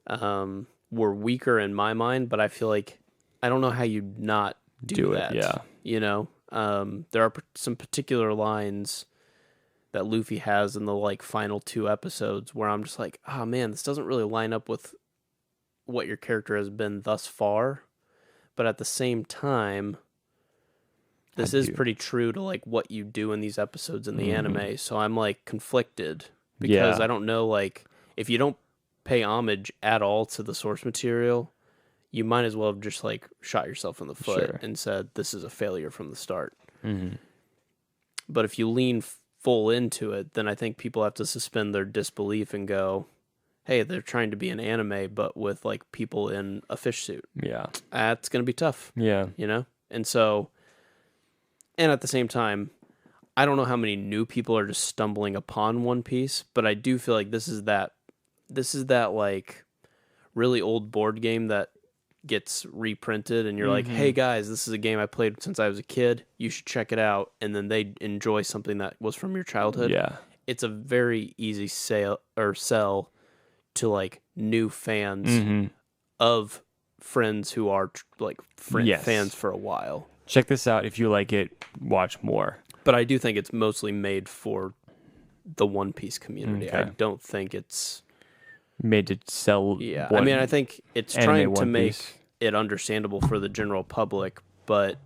[SPEAKER 2] were weaker in my mind, but I feel like I don't know how you not do that.
[SPEAKER 3] Yeah.
[SPEAKER 2] You know, there are some particular lines that Luffy has in the like final 2 episodes where I'm just like, oh man, this doesn't really line up with what your character has been thus far. But at the same time, this is pretty true to like what you do in these episodes in the anime. So I'm like conflicted because I don't know, like if you don't pay homage at all to the source material, you might as well have just like shot yourself in the foot and said, this is a failure from the start. But if you lean full into it, then I think people have to suspend their disbelief and go, hey, they're trying to be an anime, but with like people in a fish suit.
[SPEAKER 3] Yeah.
[SPEAKER 2] That's going to be tough.
[SPEAKER 3] Yeah.
[SPEAKER 2] You know? And so, and at the same time, I don't know how many new people are just stumbling upon One Piece, but I do feel like this is that like really old board game that gets reprinted and you're like, hey guys, this is a game I played since I was a kid. You should check it out. And then they enjoy something that was from your childhood.
[SPEAKER 3] Yeah.
[SPEAKER 2] It's a very easy sell to like new fans of friends who are like fans for a while.
[SPEAKER 3] Check this out. If you like it, watch more.
[SPEAKER 2] But I do think it's mostly made for the One Piece community.
[SPEAKER 3] Okay.
[SPEAKER 2] I don't think it's
[SPEAKER 3] made to sell.
[SPEAKER 2] Yeah, I mean, I think it's trying to make
[SPEAKER 3] Piece.
[SPEAKER 2] it understandable for the general public, but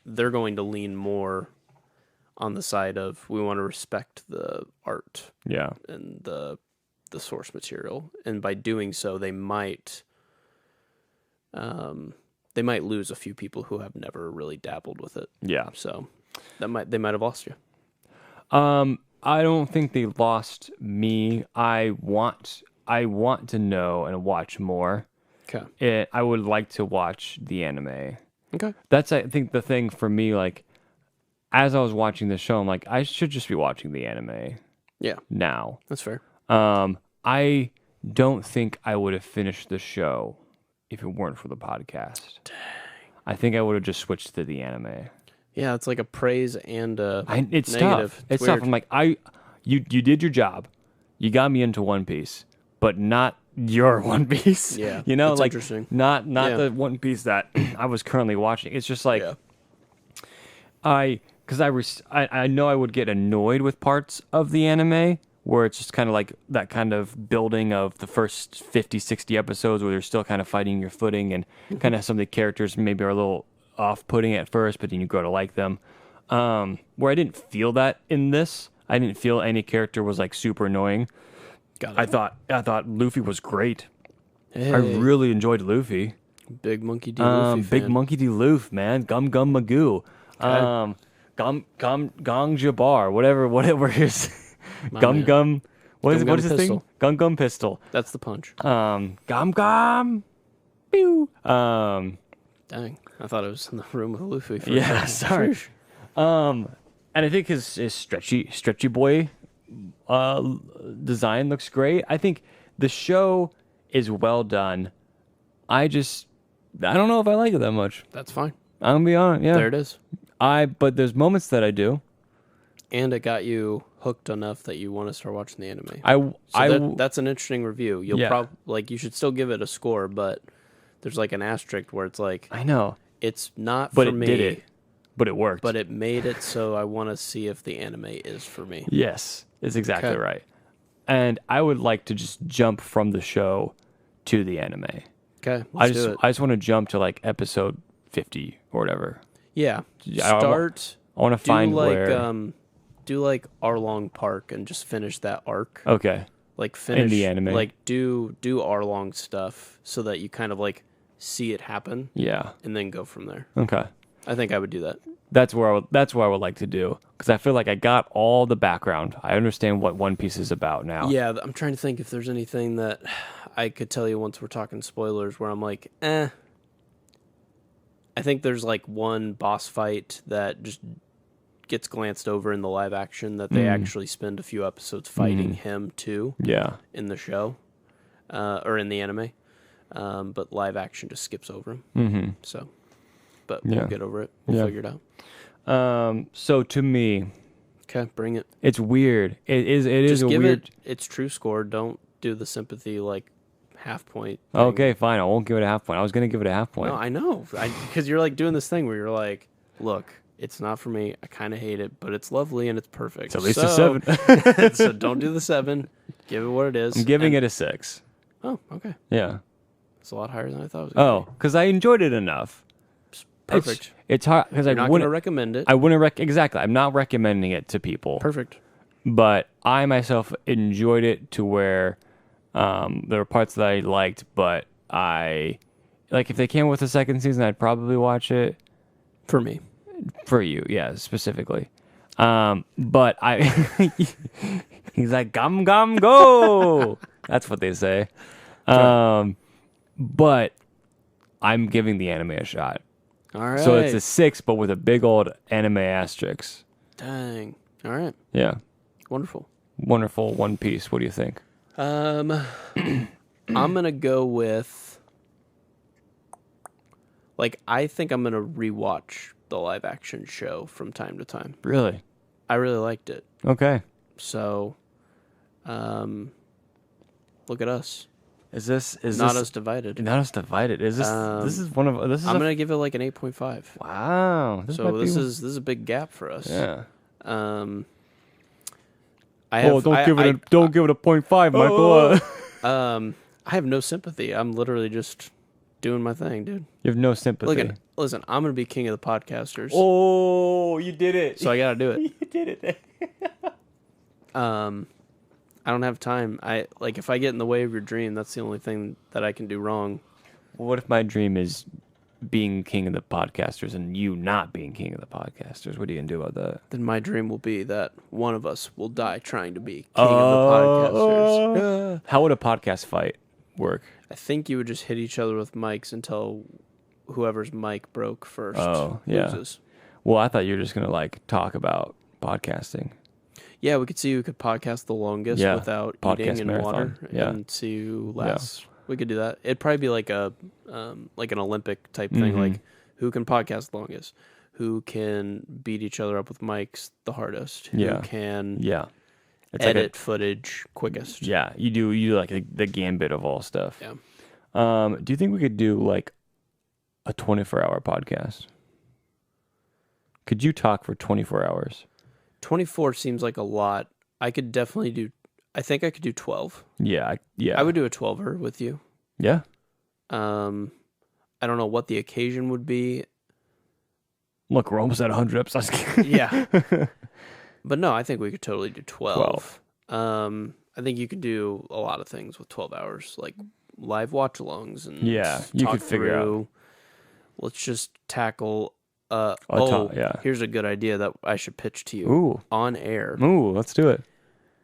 [SPEAKER 2] they're going to lean more on the side of we want to respect the art and the source material, and by doing so, they might lose a few people who have never really dabbled with it.
[SPEAKER 3] Yeah,
[SPEAKER 2] so they might have lost you.
[SPEAKER 3] I don't think they lost me. I want to know and watch more.
[SPEAKER 2] Okay.
[SPEAKER 3] I would like to watch the anime.
[SPEAKER 2] Okay.
[SPEAKER 3] That's, I think, the thing for me, like, as I was watching the show, I'm like, I should just be watching the anime.
[SPEAKER 2] Yeah.
[SPEAKER 3] Now.
[SPEAKER 2] That's fair.
[SPEAKER 3] I don't think I would have finished the show if it weren't for the podcast.
[SPEAKER 2] Dang.
[SPEAKER 3] I think I would have just switched to the anime.
[SPEAKER 2] Yeah, it's like a praise and
[SPEAKER 3] it's
[SPEAKER 2] negative.
[SPEAKER 3] Tough. It's tough. I'm like, you did your job. You got me into One Piece, but not your One Piece.
[SPEAKER 2] Yeah,
[SPEAKER 3] you know,
[SPEAKER 2] that's
[SPEAKER 3] like
[SPEAKER 2] interesting.
[SPEAKER 3] not the One Piece that I was currently watching. It's just like I know I would get annoyed with parts of the anime where it's just kind of like that kind of building of the first 50, 60 episodes where you're still kind of fighting your footing and kind of some of the characters maybe are a little off-putting at first, but then you grow to like them. Where I didn't feel that in this. I didn't feel any character was like super annoying.
[SPEAKER 2] Got
[SPEAKER 3] it. I thought Luffy was great.
[SPEAKER 2] Hey.
[SPEAKER 3] I really enjoyed Luffy.
[SPEAKER 2] Big Monkey D. Luffy fan.
[SPEAKER 3] Big Monkey D. Luffy, man. Gum Gum Magoo.
[SPEAKER 2] Okay.
[SPEAKER 3] Gong Jabbar. Whatever his Gum Gum. What is his thing? Gum Gum Pistol.
[SPEAKER 2] That's the punch.
[SPEAKER 3] Gum Gum. Pew.
[SPEAKER 2] Dang. I thought it was in the room with Luffy. For
[SPEAKER 3] yeah, sorry. And I think his stretchy boy design looks great. I think the show is well done. I don't know if I like it that much.
[SPEAKER 2] That's fine.
[SPEAKER 3] I'm gonna be honest. Yeah,
[SPEAKER 2] There it is.
[SPEAKER 3] But there's moments that I do.
[SPEAKER 2] And it got you hooked enough that you want to start watching the anime. That's an interesting review. You'll probably you should still give it a score, but there's like an asterisk where it's like,
[SPEAKER 3] I know
[SPEAKER 2] it's not
[SPEAKER 3] but
[SPEAKER 2] for
[SPEAKER 3] it
[SPEAKER 2] me.
[SPEAKER 3] Did it. But it worked.
[SPEAKER 2] But it made it so I want to see if the anime is for me.
[SPEAKER 3] Yes, it's exactly right. And I would like to just jump from the show to the anime.
[SPEAKER 2] Okay,
[SPEAKER 3] I just want to jump to like episode 50 or whatever.
[SPEAKER 2] Yeah,
[SPEAKER 3] I want to find where.
[SPEAKER 2] Do like Arlong Park and just finish that arc.
[SPEAKER 3] Okay.
[SPEAKER 2] Like finish
[SPEAKER 3] in the anime.
[SPEAKER 2] Like do Arlong stuff so that you kind of like see it happen.
[SPEAKER 3] Yeah.
[SPEAKER 2] And then go from there.
[SPEAKER 3] Okay.
[SPEAKER 2] I think I would do that.
[SPEAKER 3] That's what I would like to do because I feel like I got all the background. I understand what One Piece is about now.
[SPEAKER 2] Yeah, I'm trying to think if there's anything that I could tell you once we're talking spoilers where I'm like, I think there's like one boss fight that just gets glanced over in the live action that they actually spend a few episodes fighting him too.
[SPEAKER 3] Yeah. In
[SPEAKER 2] the show, or in the anime, but live action just skips over him.
[SPEAKER 3] Mm-hmm.
[SPEAKER 2] So, but we'll get over it. We'll figure it
[SPEAKER 3] out. So to me,
[SPEAKER 2] okay, bring it.
[SPEAKER 3] It's weird. It is a weird.
[SPEAKER 2] Its true score. Don't do the sympathy like half point thing.
[SPEAKER 3] Okay, fine. I won't give it a half point. I was gonna give it a half point.
[SPEAKER 2] No, I know, because you're like doing this thing where you're like, look. It's not for me. I kind of hate it, but it's lovely and it's perfect.
[SPEAKER 3] It's at least a 7.
[SPEAKER 2] So don't do the 7. Give it what it is.
[SPEAKER 3] I'm giving it a 6.
[SPEAKER 2] Oh, okay.
[SPEAKER 3] Yeah.
[SPEAKER 2] It's a lot higher than I thought it was
[SPEAKER 3] going to be. Because I enjoyed it enough.
[SPEAKER 2] Perfect.
[SPEAKER 3] It's hard because I
[SPEAKER 2] wouldn't recommend it.
[SPEAKER 3] I wouldn't exactly. I'm not recommending it to people.
[SPEAKER 2] Perfect.
[SPEAKER 3] But I myself enjoyed it to where there were parts that I liked, but if they came with a second season, I'd probably watch it.
[SPEAKER 2] For me.
[SPEAKER 3] For you, yeah, specifically. But he's like, gum, go. That's what they say. But I'm giving the anime a shot.
[SPEAKER 2] All right.
[SPEAKER 3] So it's a 6, but with a big old anime asterisk.
[SPEAKER 2] Dang. All right.
[SPEAKER 3] Yeah.
[SPEAKER 2] Wonderful.
[SPEAKER 3] Wonderful One Piece. What do you think?
[SPEAKER 2] I'm going to go with, I think I'm going to rewatch the live action show from time to time.
[SPEAKER 3] Really?
[SPEAKER 2] I really liked it.
[SPEAKER 3] Okay.
[SPEAKER 2] So, look at us.
[SPEAKER 3] Is this
[SPEAKER 2] not us divided?
[SPEAKER 3] Not us divided. Is this? This is one of. This is.
[SPEAKER 2] I'm gonna give it like an 8.5.
[SPEAKER 3] Wow.
[SPEAKER 2] This is a big gap for us.
[SPEAKER 3] Yeah.
[SPEAKER 2] Don't
[SPEAKER 3] give it a 0.5, Michael.
[SPEAKER 2] I have no sympathy. I'm literally just doing my thing, dude.
[SPEAKER 3] You have no sympathy.
[SPEAKER 2] Listen, I'm gonna be king of the podcasters.
[SPEAKER 3] Oh, you did it.
[SPEAKER 2] So I gotta do it.
[SPEAKER 3] You did it.
[SPEAKER 2] I don't have time. If I get in the way of your dream, that's the only thing that I can do wrong.
[SPEAKER 3] What if my dream is being king of the podcasters and you not being king of the podcasters? What are you gonna do about that?
[SPEAKER 2] Then my dream will be that one of us will die trying to be king of the podcasters.
[SPEAKER 3] How would a podcast fight work?
[SPEAKER 2] I think you would just hit each other with mics until withover's mic broke first loses.
[SPEAKER 3] Well, I thought you were just gonna talk about podcasting.
[SPEAKER 2] Yeah, we could see who could podcast the longest without
[SPEAKER 3] podcast
[SPEAKER 2] eating and
[SPEAKER 3] marathon.
[SPEAKER 2] water, and see who lasts. Yeah. We could do that. It'd probably be like an Olympic type thing, like who can podcast the longest, who can beat each other up with mics the hardest, who can edit footage quickest.
[SPEAKER 3] Yeah, you do like the gambit of all stuff.
[SPEAKER 2] Yeah.
[SPEAKER 3] Do you think we could do like a 24-hour podcast? Could you talk for 24 hours?
[SPEAKER 2] 24 seems like a lot. I could definitely do. I think I could do 12.
[SPEAKER 3] Yeah.
[SPEAKER 2] I would do a 12er with you.
[SPEAKER 3] Yeah.
[SPEAKER 2] I don't know what the occasion would be.
[SPEAKER 3] Look, we're almost at 100 episodes.
[SPEAKER 2] Yeah. But no, I think we could totally do 12. I think you could do a lot of things with 12 hours, like live watch-alongs and
[SPEAKER 3] you could figure out.
[SPEAKER 2] Let's just tackle. Here's a good idea that I should pitch to you on air.
[SPEAKER 3] Ooh, let's do it.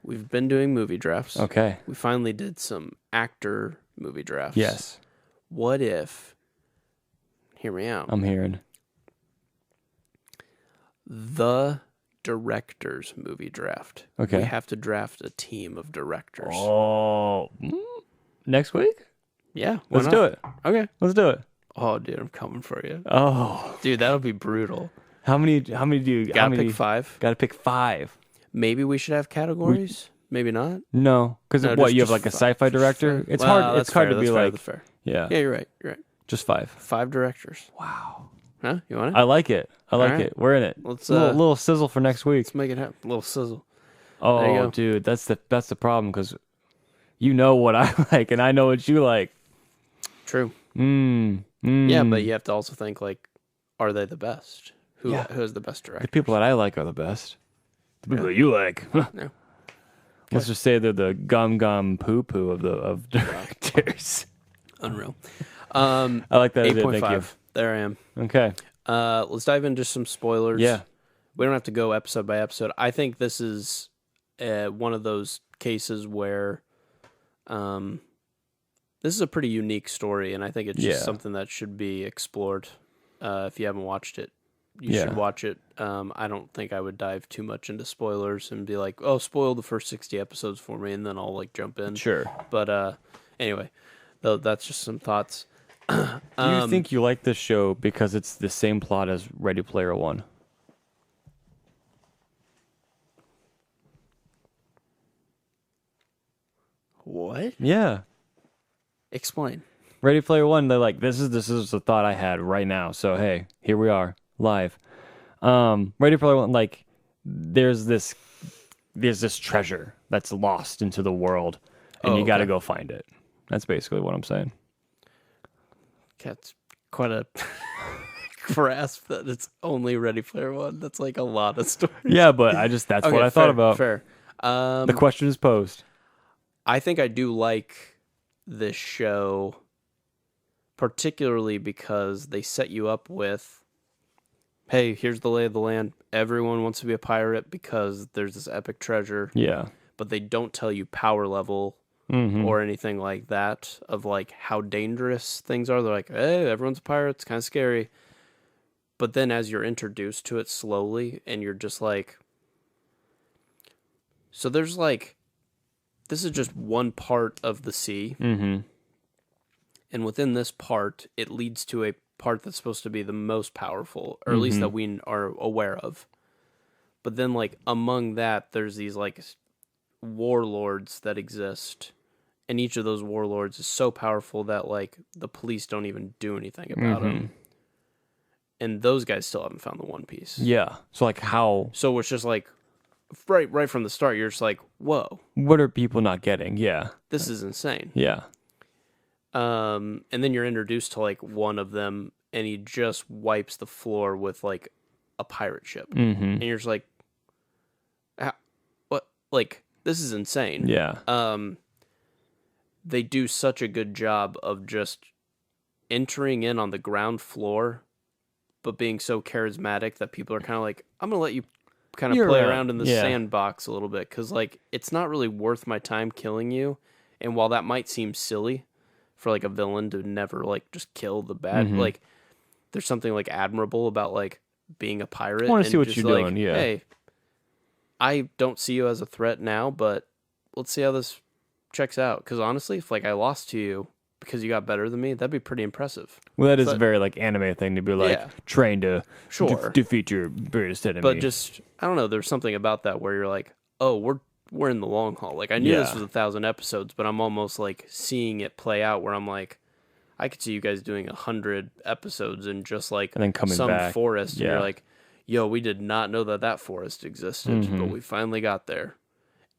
[SPEAKER 2] We've been doing movie drafts.
[SPEAKER 3] Okay.
[SPEAKER 2] We finally did some actor movie drafts.
[SPEAKER 3] Yes.
[SPEAKER 2] What if, hear me out.
[SPEAKER 3] I'm hearing.
[SPEAKER 2] The director's movie draft.
[SPEAKER 3] Okay.
[SPEAKER 2] We have to draft a team of directors.
[SPEAKER 3] Oh. Next week?
[SPEAKER 2] Yeah.
[SPEAKER 3] Let's do it.
[SPEAKER 2] Okay.
[SPEAKER 3] Let's do it.
[SPEAKER 2] Oh, dude, I'm coming for you.
[SPEAKER 3] Oh,
[SPEAKER 2] dude, that'll be brutal.
[SPEAKER 3] How many do you
[SPEAKER 2] gotta pick 5?
[SPEAKER 3] Gotta pick 5.
[SPEAKER 2] Maybe we should have categories. Maybe not.
[SPEAKER 3] No, because you have like a sci-fi director. It's hard. It's hard to be like.
[SPEAKER 2] That's fair.
[SPEAKER 3] Yeah.
[SPEAKER 2] Yeah, you're right.
[SPEAKER 3] Just 5.
[SPEAKER 2] 5 directors.
[SPEAKER 3] Wow.
[SPEAKER 2] Huh? You want it?
[SPEAKER 3] I like it. It. We're in it.
[SPEAKER 2] Let's
[SPEAKER 3] little sizzle for next week.
[SPEAKER 2] Let's make it happen. A little sizzle.
[SPEAKER 3] Oh, dude, that's the problem because you know what I like and I know what you like.
[SPEAKER 2] True. Yeah, but you have to also think like, are they the best? Who has the best director?
[SPEAKER 3] The people that I like are the best. The people that you like.
[SPEAKER 2] No.
[SPEAKER 3] Let's just say they're the gum poo poo of directors.
[SPEAKER 2] Unreal.
[SPEAKER 3] I like that.
[SPEAKER 2] 8.5. There I am.
[SPEAKER 3] Okay.
[SPEAKER 2] Let's dive into some spoilers.
[SPEAKER 3] Yeah.
[SPEAKER 2] We don't have to go episode by episode. I think this is one of those cases where this is a pretty unique story, and I think it's just something that should be explored. If you haven't watched it, you should watch it. I don't think I would dive too much into spoilers and be like, oh, spoil the first 60 episodes for me, and then I'll like jump in.
[SPEAKER 3] Sure.
[SPEAKER 2] But anyway, that's just some thoughts.
[SPEAKER 3] Do you think you like this show because it's the same plot as Ready Player One?
[SPEAKER 2] What?
[SPEAKER 3] Yeah.
[SPEAKER 2] Explain.
[SPEAKER 3] Ready Player One, they're like, this is the thought I had right now. So hey, here we are, live. Ready Player One, like, there's this treasure that's lost into the world, and you got to go find it. That's basically what I'm saying.
[SPEAKER 2] That's quite a grasp that it's only Ready Player One. That's like a lot of stories.
[SPEAKER 3] Yeah, but that's what I thought about.
[SPEAKER 2] Fair.
[SPEAKER 3] The question is posed.
[SPEAKER 2] I think I do like this show, particularly because they set you up with, hey, here's the lay of the land. Everyone wants to be a pirate because there's this epic treasure.
[SPEAKER 3] Yeah.
[SPEAKER 2] But they don't tell you power level or anything like that of like how dangerous things are. They're like, hey, everyone's a pirate. It's kind of scary. But then as you're introduced to it slowly and you're just like, so there's like, this is just one part of the sea. Mm-hmm. And within this part, it leads to a part that's supposed to be the most powerful, or at least that we are aware of. But then, like, among that, there's these, like, warlords that exist. And each of those warlords is so powerful that, like, the police don't even do anything about them. And those guys still haven't found the One Piece.
[SPEAKER 3] Yeah. So, like, how?
[SPEAKER 2] So it's just like, right from the start, you're just like, whoa.
[SPEAKER 3] What are people not getting? Yeah.
[SPEAKER 2] This is insane.
[SPEAKER 3] Yeah.
[SPEAKER 2] And then you're introduced to like one of them, and he just wipes the floor with like a pirate ship, and you're just like, "What? Like this is insane."
[SPEAKER 3] Yeah.
[SPEAKER 2] They do such a good job of just entering in on the ground floor, but being so charismatic that people are kind of like, "I'm gonna let you kind of play around in the sandbox a little bit," because like it's not really worth my time killing you, and while that might seem silly for like a villain to never like just kill the bad, like there's something like admirable about like being a pirate.
[SPEAKER 3] I want to see what
[SPEAKER 2] just,
[SPEAKER 3] you're
[SPEAKER 2] like,
[SPEAKER 3] doing. Yeah.
[SPEAKER 2] Hey, I don't see you as a threat now, but let's see how this checks out. Because honestly, if like I lost to you because you got better than me, that'd be pretty impressive.
[SPEAKER 3] Well, that is a very like anime thing to be like trained to defeat your greatest enemy.
[SPEAKER 2] But just I don't know. There's something about that where you're like, oh, we're in the long haul. Like I knew this was 1,000 episodes, but I'm almost like seeing it play out where I'm like, I could see you guys doing 100 episodes in just like
[SPEAKER 3] and then coming
[SPEAKER 2] some
[SPEAKER 3] back.
[SPEAKER 2] forest. And you're like, yo, we did not know that forest existed, but we finally got there.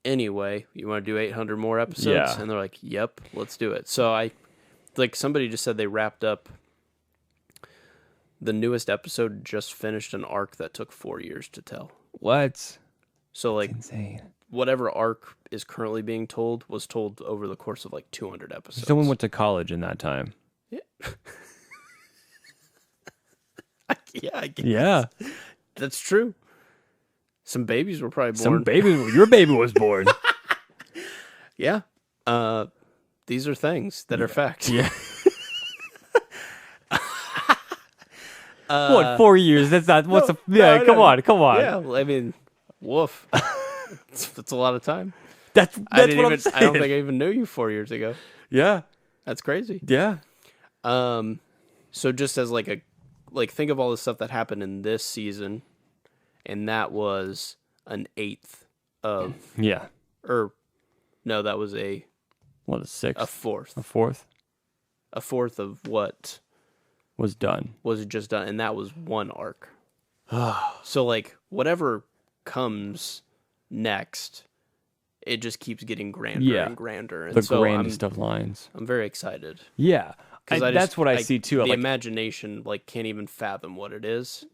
[SPEAKER 2] Anyway, you want to do 800 more episodes?
[SPEAKER 3] Yeah.
[SPEAKER 2] And they're like, yep, let's do it. So like somebody just said they wrapped up the newest episode, just finished an arc that took 4 years to tell.
[SPEAKER 3] What?
[SPEAKER 2] So like
[SPEAKER 3] That's insane.
[SPEAKER 2] Whatever arc is currently being told was told over the course of like 200 episodes.
[SPEAKER 3] Someone went to college in that time.
[SPEAKER 2] Yeah. Yeah, I guess.
[SPEAKER 3] Yeah.
[SPEAKER 2] That's true. Some babies were probably born.
[SPEAKER 3] Some baby, your baby was born.
[SPEAKER 2] Yeah. These are things that are fact.
[SPEAKER 3] Yeah. What, 4 years? That's not, what's a, yeah, come on.
[SPEAKER 2] Yeah, well, I mean, woof. That's a lot of time.
[SPEAKER 3] That's what I'm saying.
[SPEAKER 2] I don't think I even knew you 4 years ago.
[SPEAKER 3] Yeah.
[SPEAKER 2] That's crazy.
[SPEAKER 3] Yeah.
[SPEAKER 2] So just as like think of all the stuff that happened in this season, and that was an eighth of
[SPEAKER 3] Yeah.
[SPEAKER 2] or no, that was a
[SPEAKER 3] sixth?
[SPEAKER 2] A fourth.
[SPEAKER 3] A fourth?
[SPEAKER 2] A fourth of what
[SPEAKER 3] was
[SPEAKER 2] just done, and that was one arc. So like whatever comes next, it just keeps getting grander and grander. And
[SPEAKER 3] the
[SPEAKER 2] so
[SPEAKER 3] grandest of lines.
[SPEAKER 2] I'm very excited.
[SPEAKER 3] Yeah. That's what I see too.
[SPEAKER 2] The imagination like can't even fathom what it is,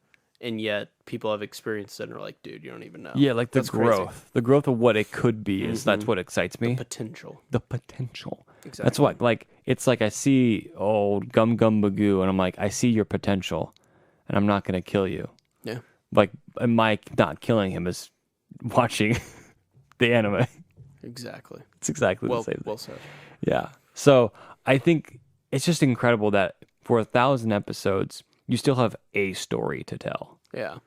[SPEAKER 2] and yet people have experienced it and are like, dude, you don't even know.
[SPEAKER 3] Yeah, like the
[SPEAKER 2] That's
[SPEAKER 3] growth.
[SPEAKER 2] crazy.
[SPEAKER 3] The growth of what it could be is that's what excites me.
[SPEAKER 2] The potential.
[SPEAKER 3] Exactly. That's what like it's like I see old Gum Gum Bagoo and I'm like, I see your potential and I'm not gonna kill you.
[SPEAKER 2] Yeah.
[SPEAKER 3] Like my not killing him is watching the anime.
[SPEAKER 2] Exactly.
[SPEAKER 3] It's exactly the same thing.
[SPEAKER 2] Well said.
[SPEAKER 3] Yeah. So I think it's just incredible that for 1,000 episodes, you still have a story to tell.
[SPEAKER 2] Yeah.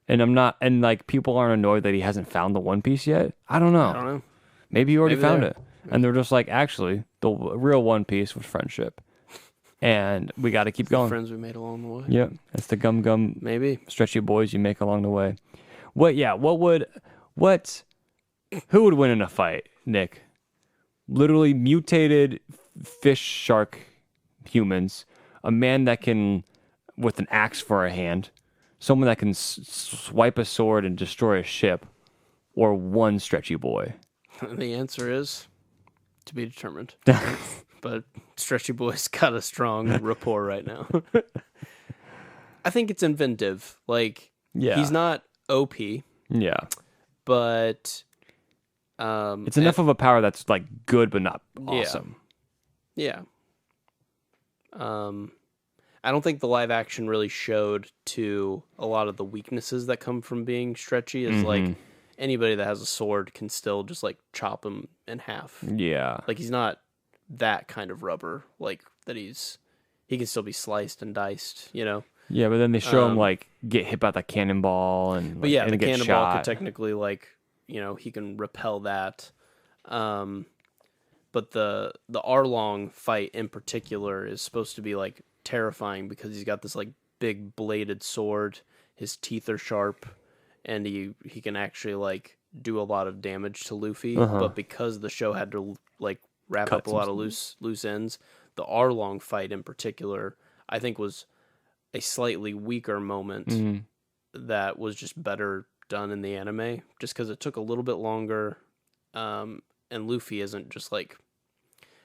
[SPEAKER 3] And like people aren't annoyed that he hasn't found the One Piece yet. I don't know. Maybe he already found it. And they're just like, actually, the real One Piece was friendship. And we got to keep going.
[SPEAKER 2] The friends we made along the way.
[SPEAKER 3] Yep. That's the gum
[SPEAKER 2] maybe
[SPEAKER 3] stretchy boys you make along the way. Who would win in a fight, Nick? Literally mutated fish shark humans, a man that can, with an axe for a hand, someone that can swipe a sword and destroy a ship, or one stretchy boy?
[SPEAKER 2] The answer is to be determined. But Stretchy Boy's got a strong rapport right now. I think it's inventive. Like, he's not OP.
[SPEAKER 3] Yeah.
[SPEAKER 2] But
[SPEAKER 3] it's enough of a power that's like good but not awesome.
[SPEAKER 2] Yeah. I don't think the live action really showed to a lot of the weaknesses that come from being stretchy. Is like anybody that has a sword can still just like chop him in half.
[SPEAKER 3] Yeah.
[SPEAKER 2] Like he's not that kind of rubber, like that he can still be sliced and diced, you know?
[SPEAKER 3] Yeah, but then they show him like get hit by the cannonball and
[SPEAKER 2] but yeah,
[SPEAKER 3] and
[SPEAKER 2] the
[SPEAKER 3] get
[SPEAKER 2] cannonball
[SPEAKER 3] shot.
[SPEAKER 2] could technically like, you know, he can repel that. But the Arlong fight in particular is supposed to be like terrifying because he's got this like big bladed sword, his teeth are sharp, and he can actually like do a lot of damage to Luffy. But because the show had to like wrap up a lot of loose ends, the Arlong fight in particular, I think was a slightly weaker moment that was just better done in the anime, just because it took a little bit longer. And Luffy isn't just like,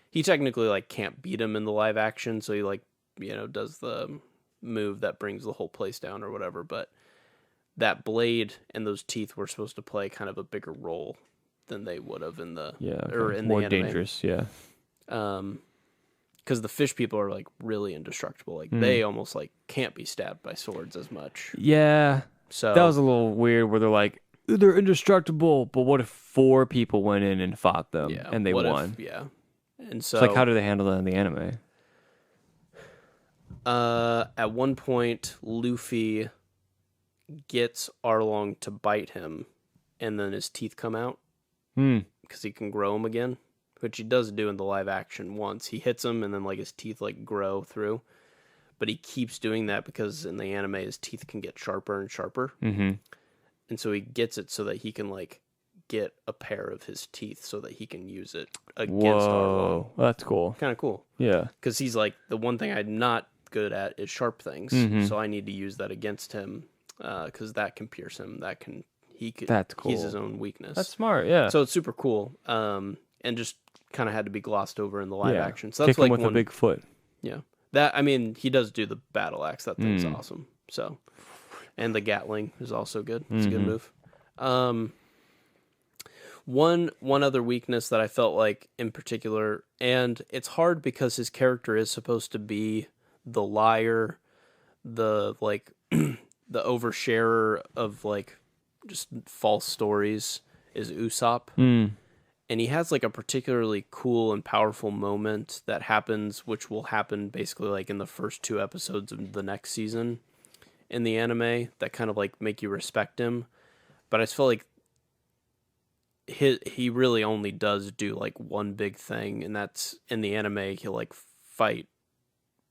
[SPEAKER 2] he technically like can't beat him in the live action, so he like, you know, does the move that brings the whole place down or whatever. But that blade and those teeth were supposed to play kind of a bigger role than they would have in the
[SPEAKER 3] more
[SPEAKER 2] the anime.
[SPEAKER 3] Dangerous. Yeah.
[SPEAKER 2] Because the fish people are like really indestructible. Like they almost like can't be stabbed by swords as much.
[SPEAKER 3] Yeah.
[SPEAKER 2] So
[SPEAKER 3] that was a little weird where they're like, they're indestructible, but what if 4 people went in and fought them and they won?
[SPEAKER 2] And so
[SPEAKER 3] it's like, how do they handle that in the anime?
[SPEAKER 2] At one point, Luffy gets Arlong to bite him, and then his teeth come out because he can grow them again, which he does do in the live action once. He hits him, and then like his teeth like grow through. But he keeps doing that because in the anime his teeth can get sharper and sharper. And so he gets it so that he can like get a pair of his teeth so that he can use it against Arlong.
[SPEAKER 3] That's cool.
[SPEAKER 2] Kind of cool.
[SPEAKER 3] Yeah.
[SPEAKER 2] Because he's like, the one thing I'm not good at is sharp things. So I need to use that against him because that can pierce him. That's cool. He's his own weakness.
[SPEAKER 3] That's smart, yeah.
[SPEAKER 2] So it's super cool. And just kind of had to be glossed over in the live action. So that's
[SPEAKER 3] kick him with a big foot.
[SPEAKER 2] Yeah. That, I mean, he does do the battle axe. That thing's awesome. So, and the Gatling is also good. It's a good move. One other weakness that I felt like in particular, and it's hard because his character is supposed to be the liar, the like the oversharer of like just false stories, is Usopp. And he has like a particularly cool and powerful moment that happens, which will happen basically like in the first 2 episodes of the next season in the anime, that kind of like make you respect him. But I just feel like he really only does do like one big thing, and that's in the anime he'll like fight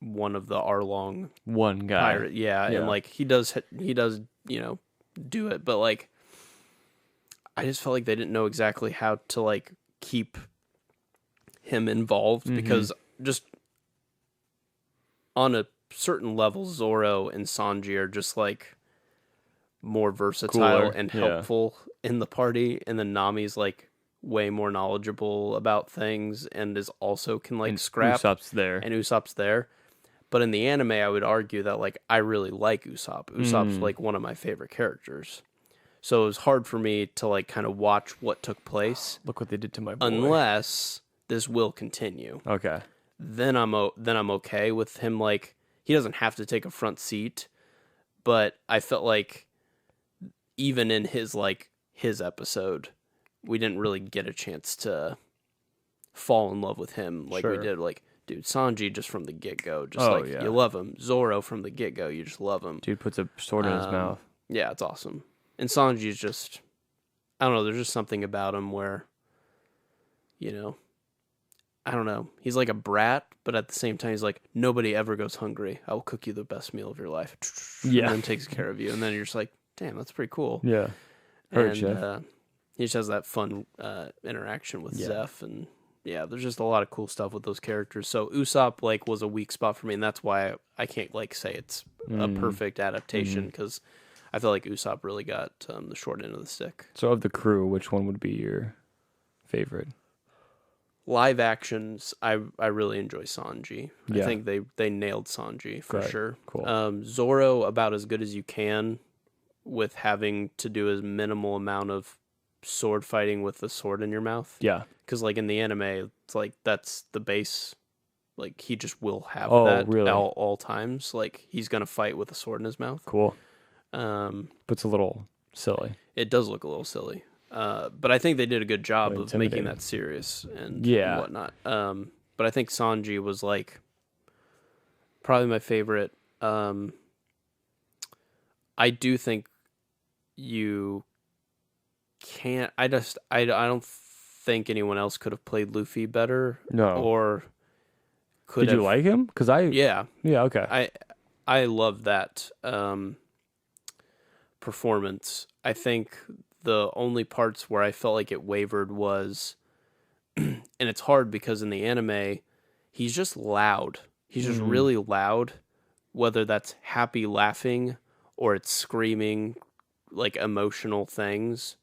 [SPEAKER 2] one of the Arlong
[SPEAKER 3] one guy.
[SPEAKER 2] pirate. Yeah, and like he does, do it, but like I just felt like they didn't know exactly how to like keep him involved because just on a certain level, Zoro and Sanji are just like more versatile and helpful in the party, and then Nami's like way more knowledgeable about things and is also can like scrap.
[SPEAKER 3] Usopp's there.
[SPEAKER 2] But in the anime, I would argue that like I really like Usopp. Usopp's like one of my favorite characters. So it was hard for me to like kind of watch what took place.
[SPEAKER 3] Look what they did to my boy.
[SPEAKER 2] Unless this will continue.
[SPEAKER 3] Okay.
[SPEAKER 2] Then I'm okay with him. Like he doesn't have to take a front seat, but I felt like even in his episode, we didn't really get a chance to fall in love with him like we did. Like, dude, Sanji just from the get-go, you love him. Zoro from the get-go, you just love him.
[SPEAKER 3] Dude puts a sword in his mouth.
[SPEAKER 2] Yeah, it's awesome. And Sanji's just, I don't know, there's just something about him where, I don't know. He's like a brat, but at the same time, he's like, nobody ever goes hungry. I will cook you the best meal of your life.
[SPEAKER 3] Yeah.
[SPEAKER 2] And then takes care of you. And then you're just like, damn, that's pretty cool.
[SPEAKER 3] Yeah.
[SPEAKER 2] And he just has that fun interaction with Zeph. And yeah, there's just a lot of cool stuff with those characters. So Usopp like was a weak spot for me. And that's why I can't like say it's a perfect adaptation because I feel like Usopp really got the short end of the stick.
[SPEAKER 3] So of the crew, which one would be your favorite?
[SPEAKER 2] Live actions, I really enjoy Sanji. I think they nailed Sanji for sure.
[SPEAKER 3] Cool.
[SPEAKER 2] Zoro, about as good as you can with having to do as minimal amount of sword fighting with the sword in your mouth.
[SPEAKER 3] Yeah.
[SPEAKER 2] Because like in the anime, it's like that's the base. Like he just will have that
[SPEAKER 3] really?
[SPEAKER 2] all times. Like he's going to fight with a sword in his mouth.
[SPEAKER 3] Cool. But it's a little silly.
[SPEAKER 2] It does look a little silly. But I think they did a good job of making that serious and whatnot. But I think Sanji was like probably my favorite. I do think you can't. I don't think anyone else could have played Luffy better.
[SPEAKER 3] No.
[SPEAKER 2] Or
[SPEAKER 3] did you like him? Because
[SPEAKER 2] yeah
[SPEAKER 3] okay.
[SPEAKER 2] I love that performance. I think the only parts where I felt like it wavered was, and it's hard because in the anime, he's just loud. He's just really loud, whether that's happy laughing or it's screaming like emotional things.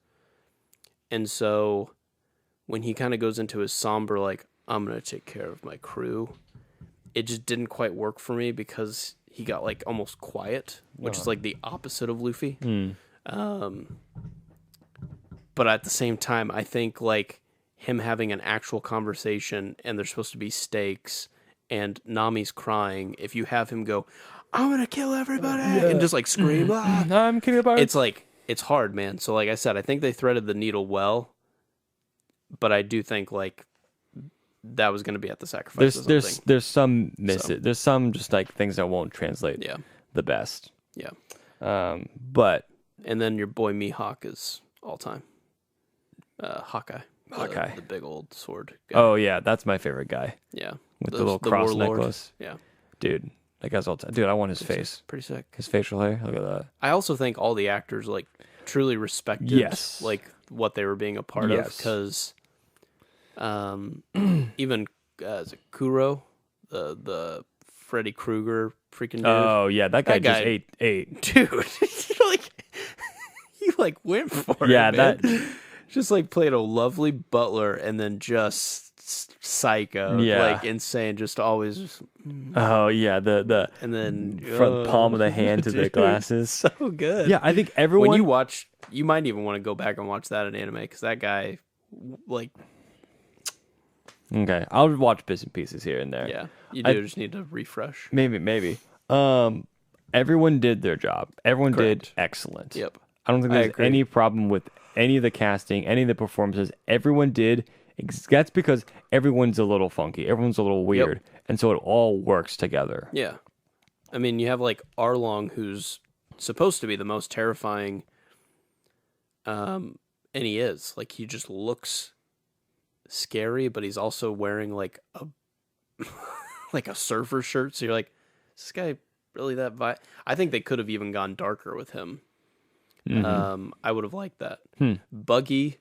[SPEAKER 2] And so when he kind of goes into his somber, like, I'm going to take care of my crew, it just didn't quite work for me because he got like almost quiet, which is like the opposite of Luffy. But at the same time, I think like him having an actual conversation and there's supposed to be stakes and Nami's crying, if you have him go, I'm going to kill everybody and just like scream,
[SPEAKER 3] I'm killing everybody.
[SPEAKER 2] It's like, it's hard, man. So like I said, I think they threaded the needle well, but I do think like that was going to be at the sacrifice of something.
[SPEAKER 3] There's some there's some just like things that won't translate the best.
[SPEAKER 2] Yeah.
[SPEAKER 3] But.
[SPEAKER 2] And then your boy Mihawk is all time. Hawkeye. The big old sword guy.
[SPEAKER 3] Oh, yeah. That's my favorite guy.
[SPEAKER 2] Yeah.
[SPEAKER 3] With the little cross
[SPEAKER 2] warlord
[SPEAKER 3] necklace.
[SPEAKER 2] Yeah.
[SPEAKER 3] Dude, that guy's all time. Dude, I want his face.
[SPEAKER 2] Pretty sick.
[SPEAKER 3] His facial hair. Look at that.
[SPEAKER 2] I also think all the actors like truly respected like what they were being a part of because even is it Kuro, the Freddy Krueger freaking dude.
[SPEAKER 3] Oh, yeah. That guy just ate.
[SPEAKER 2] Dude, he like went for it. Yeah,
[SPEAKER 3] that
[SPEAKER 2] just like played a lovely butler and then just psycho, like insane, just always.
[SPEAKER 3] Oh yeah, the
[SPEAKER 2] and then
[SPEAKER 3] front palm of the hand to the glasses,
[SPEAKER 2] so good.
[SPEAKER 3] Yeah, I think everyone.
[SPEAKER 2] When you watch, you might even want to go back and watch that in anime because that guy, like.
[SPEAKER 3] Okay, I'll watch bits and pieces here and there.
[SPEAKER 2] Yeah, you do just need to refresh.
[SPEAKER 3] Maybe. Everyone did their job. Everyone did excellent.
[SPEAKER 2] Yep.
[SPEAKER 3] I don't think there's any problem with any of the casting, any of the performances. Everyone did. That's because everyone's a little funky. Everyone's a little weird. And so it all works together.
[SPEAKER 2] Yeah. I mean, you have like Arlong, who's supposed to be the most terrifying. And he is. Like, he just looks scary, but he's also wearing like a like a surfer shirt. So you're like, is this guy really that I think they could have even gone darker with him. I would have liked that. Buggy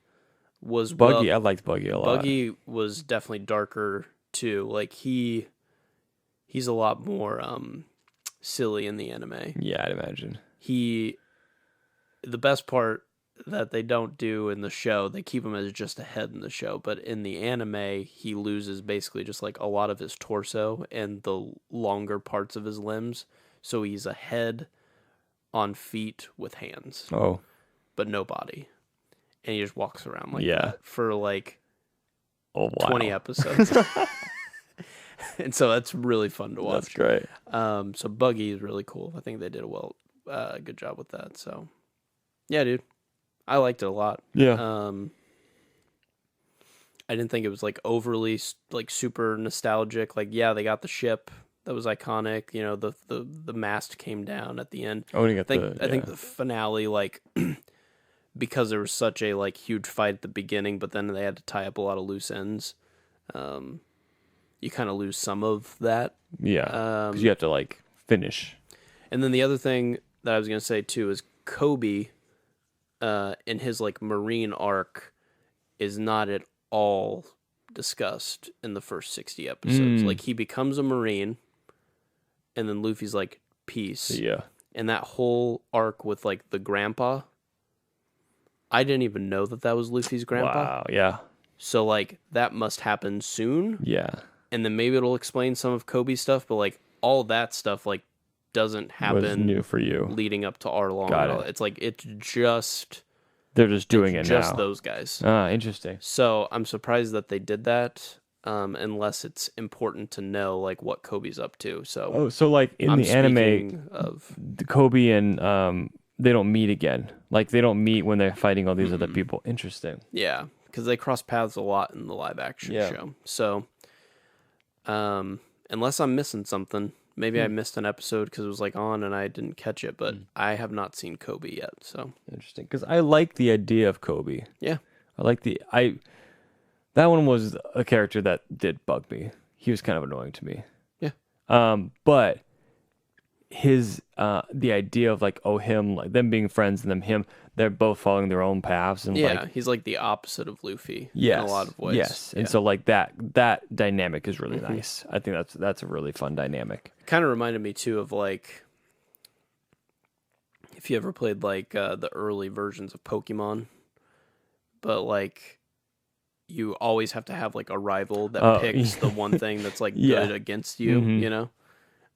[SPEAKER 2] was
[SPEAKER 3] Buggy. I liked Buggy a lot.
[SPEAKER 2] Buggy was definitely darker too. Like he's a lot more silly in the anime.
[SPEAKER 3] Yeah, I'd imagine.
[SPEAKER 2] The best part that they don't do in the show, they keep him as just a head in the show, but in the anime, he loses basically just like a lot of his torso and the longer parts of his limbs. So he's a head on feet with hands.
[SPEAKER 3] Oh.
[SPEAKER 2] But no body. And he just walks around like that for like 20 episodes. And so that's really fun to watch.
[SPEAKER 3] That's great.
[SPEAKER 2] So Buggy is really cool. I think they did a good job with that. So yeah, dude. I liked it a lot.
[SPEAKER 3] Yeah.
[SPEAKER 2] I didn't think it was like overly like super nostalgic. Like, yeah, they got the ship that was iconic. You know, the mast came down at the end.
[SPEAKER 3] Oh,
[SPEAKER 2] I think the finale, like, because there was such a like huge fight at the beginning, but then they had to tie up a lot of loose ends. You kind of lose some of that.
[SPEAKER 3] Yeah, because you have to like finish.
[SPEAKER 2] And then the other thing that I was gonna say too is Kobe, in his like Marine arc, is not at all discussed in the first 60 episodes. Like he becomes a Marine, and then Luffy's like, peace.
[SPEAKER 3] Yeah.
[SPEAKER 2] And that whole arc with like the grandpa, I didn't even know that was Luffy's grandpa.
[SPEAKER 3] Wow, yeah.
[SPEAKER 2] So like that must happen soon.
[SPEAKER 3] Yeah.
[SPEAKER 2] And then maybe it'll explain some of Kobe's stuff, but like all that stuff like doesn't happen.
[SPEAKER 3] Was new for you
[SPEAKER 2] leading up to Arlong.
[SPEAKER 3] Got it.
[SPEAKER 2] It's like it's just
[SPEAKER 3] they're just doing it
[SPEAKER 2] just
[SPEAKER 3] now.
[SPEAKER 2] those guys.
[SPEAKER 3] Ah, interesting.
[SPEAKER 2] So I'm surprised that they did that, unless it's important to know like what Kobe's up to. So
[SPEAKER 3] so like in the anime,
[SPEAKER 2] of
[SPEAKER 3] Kobe and they don't meet again. Like they don't meet when they're fighting all these other people. Interesting.
[SPEAKER 2] Yeah, because they cross paths a lot in the live action show. So, unless I'm missing something, maybe I missed an episode because it was like on and I didn't catch it. But I have not seen Kobe yet. So
[SPEAKER 3] interesting, because I like the idea of Kobe.
[SPEAKER 2] Yeah,
[SPEAKER 3] I like that one was a character that did bug me. He was kind of annoying to me.
[SPEAKER 2] Yeah.
[SPEAKER 3] But his the idea of like him, like them being friends and them him, they're both following their own paths and
[SPEAKER 2] he's like the opposite of Luffy in a lot of ways.
[SPEAKER 3] Yes. And so like that dynamic is really nice. I think that's a really fun dynamic.
[SPEAKER 2] It kind of reminded me too of like if you ever played like the early versions of Pokemon, but like you always have to have like a rival that picks the one thing that's like good against you, you know?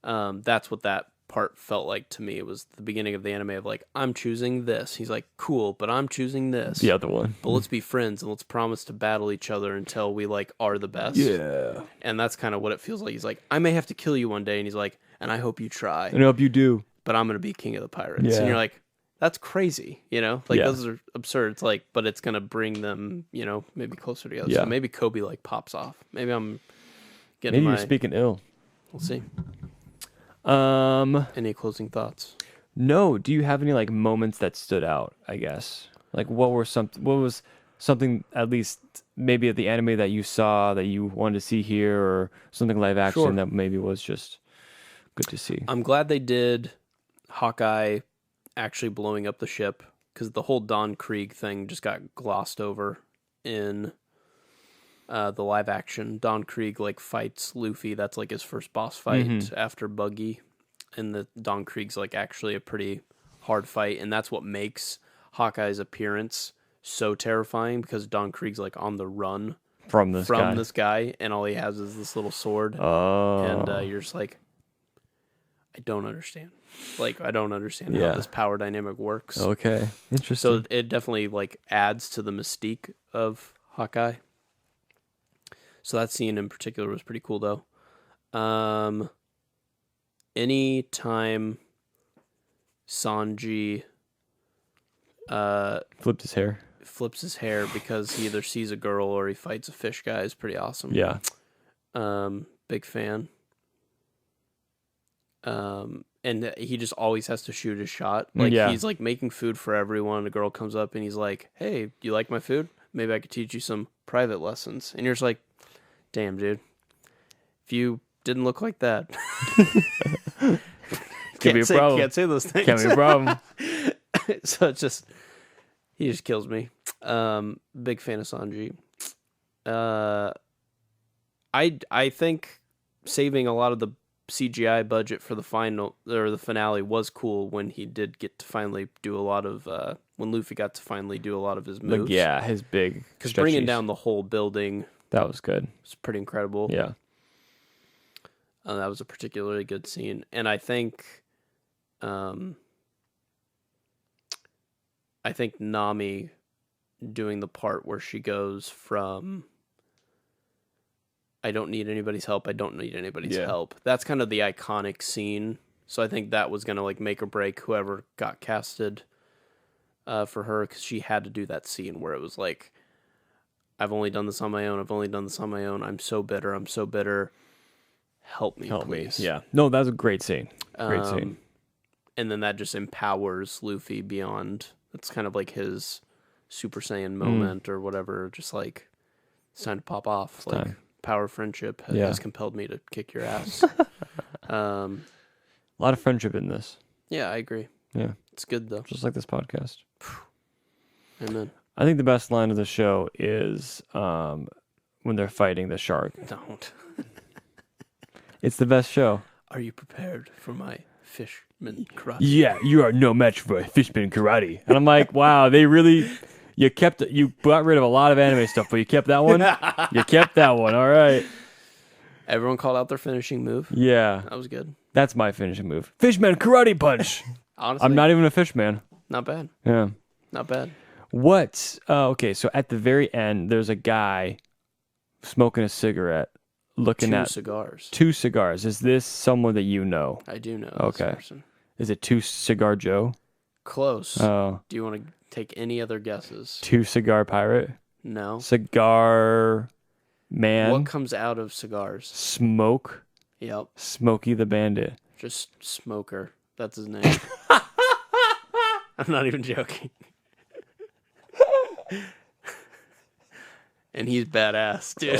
[SPEAKER 2] That's what that part felt like to me. It was the beginning of the anime of like, I'm choosing this. He's like, cool, but I'm choosing this.
[SPEAKER 3] The other one.
[SPEAKER 2] But let's be friends and let's promise to battle each other until we like are the best.
[SPEAKER 3] Yeah.
[SPEAKER 2] And that's kind of what it feels like. He's like, I may have to kill you one day. And he's like, and I hope you try.
[SPEAKER 3] And I hope you do.
[SPEAKER 2] But I'm going to be king of the pirates.
[SPEAKER 3] Yeah.
[SPEAKER 2] And you're like, that's crazy, you know? Like, those are absurd. It's like, but it's going to bring them, you know, maybe closer together.
[SPEAKER 3] Yeah.
[SPEAKER 2] So maybe Kobe, like, pops off. Maybe I'm getting
[SPEAKER 3] Maybe you're speaking ill.
[SPEAKER 2] We'll see. Any closing thoughts?
[SPEAKER 3] No. Do you have any, like, moments that stood out, I guess? Like, what was something, at least, maybe at the anime that you saw that you wanted to see here, or something live action that maybe was just good to see?
[SPEAKER 2] I'm glad they did Hawkeye actually blowing up the ship, because the whole Don Krieg thing just got glossed over in the live action. Don Krieg like fights Luffy. That's like his first boss fight after Buggy, and the Don Krieg's like actually a pretty hard fight, and that's what makes Hawkeye's appearance so terrifying, because Don Krieg's like on the run
[SPEAKER 3] from this
[SPEAKER 2] guy, and all he has is this little sword. And you're just like, I don't understand. Like, I don't understand how this power dynamic works.
[SPEAKER 3] Okay, interesting.
[SPEAKER 2] So it definitely like adds to the mystique of Hawkeye. So that scene in particular was pretty cool, though. Any time Sanji
[SPEAKER 3] flips his hair
[SPEAKER 2] because he either sees a girl or he fights a fish guy is pretty awesome.
[SPEAKER 3] Yeah.
[SPEAKER 2] Big fan. And he just always has to shoot his shot. Like, he's like making food for everyone. A girl comes up and he's like, hey, do you like my food? Maybe I could teach you some private lessons. And you're just like, damn, dude. If you didn't look like that.
[SPEAKER 3] Can't be a problem.
[SPEAKER 2] Can't say those things.
[SPEAKER 3] Can't be a problem.
[SPEAKER 2] So it's just, he just kills me. Big fan of Sanji. I think saving a lot of the CGI budget for the finale was cool when he did get to finally do a lot of when Luffy got to finally do a lot of his moves.
[SPEAKER 3] His big,
[SPEAKER 2] because bringing down the whole building,
[SPEAKER 3] that was good.
[SPEAKER 2] It's pretty incredible.
[SPEAKER 3] Yeah,
[SPEAKER 2] that was a particularly good scene, and I think Nami doing the part where she goes from I don't need anybody's help, I don't need anybody's help. That's kind of the iconic scene. So I think that was going to like make or break whoever got casted for her, because she had to do that scene where it was like, I've only done this on my own. I'm so bitter. Help me, please.
[SPEAKER 3] Yeah. No, that was a great scene. Great scene.
[SPEAKER 2] And then that just empowers Luffy beyond. It's kind of like his Super Saiyan moment or whatever. Just like, it's time to pop off.
[SPEAKER 3] It's
[SPEAKER 2] like,
[SPEAKER 3] time.
[SPEAKER 2] Power of friendship has compelled me to kick your ass.
[SPEAKER 3] A lot of friendship in this.
[SPEAKER 2] Yeah, I agree.
[SPEAKER 3] Yeah.
[SPEAKER 2] It's good, though.
[SPEAKER 3] Just like this podcast.
[SPEAKER 2] Amen.
[SPEAKER 3] I think the best line of the show is when they're fighting the shark.
[SPEAKER 2] Don't.
[SPEAKER 3] It's the best show.
[SPEAKER 2] Are you prepared for my fishman karate?
[SPEAKER 3] Yeah, you are no match for a fishman karate. And I'm like, wow, they really... You got rid of a lot of anime stuff, but you kept that one? You kept that one, all right.
[SPEAKER 2] Everyone called out their finishing move.
[SPEAKER 3] Yeah.
[SPEAKER 2] That was good.
[SPEAKER 3] That's my finishing move. Fishman karate punch.
[SPEAKER 2] Honestly.
[SPEAKER 3] I'm not even a fishman.
[SPEAKER 2] Not bad.
[SPEAKER 3] Yeah.
[SPEAKER 2] Not bad.
[SPEAKER 3] What? Okay, so at the very end, there's a guy smoking a cigarette, looking at... Two cigars. Is this someone that you know?
[SPEAKER 2] I do know
[SPEAKER 3] this
[SPEAKER 2] person.
[SPEAKER 3] Is it Two Cigar Joe?
[SPEAKER 2] Close.
[SPEAKER 3] Oh.
[SPEAKER 2] Do you want to take any other guesses?
[SPEAKER 3] Two Cigar Pirate?
[SPEAKER 2] No.
[SPEAKER 3] Cigar Man?
[SPEAKER 2] What comes out of cigars?
[SPEAKER 3] Smoke?
[SPEAKER 2] Yep.
[SPEAKER 3] Smokey the Bandit.
[SPEAKER 2] Just Smoker. That's his name. I'm not even joking. And he's badass, dude.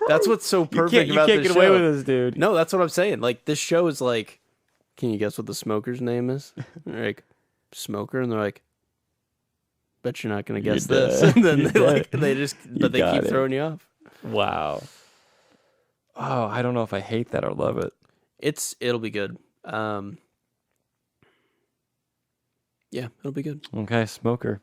[SPEAKER 2] That's what's so perfect about this show.
[SPEAKER 3] You can't get away with this, dude.
[SPEAKER 2] No, that's what I'm saying. Like, this show is like, can you guess what the smoker's name is? And they're like, Smoker, and they're like, bet you're not gonna guess this. And then they keep throwing you off.
[SPEAKER 3] Wow. Oh, I don't know if I hate that or love it.
[SPEAKER 2] It'll be good. Yeah, it'll be good.
[SPEAKER 3] Okay, Smoker.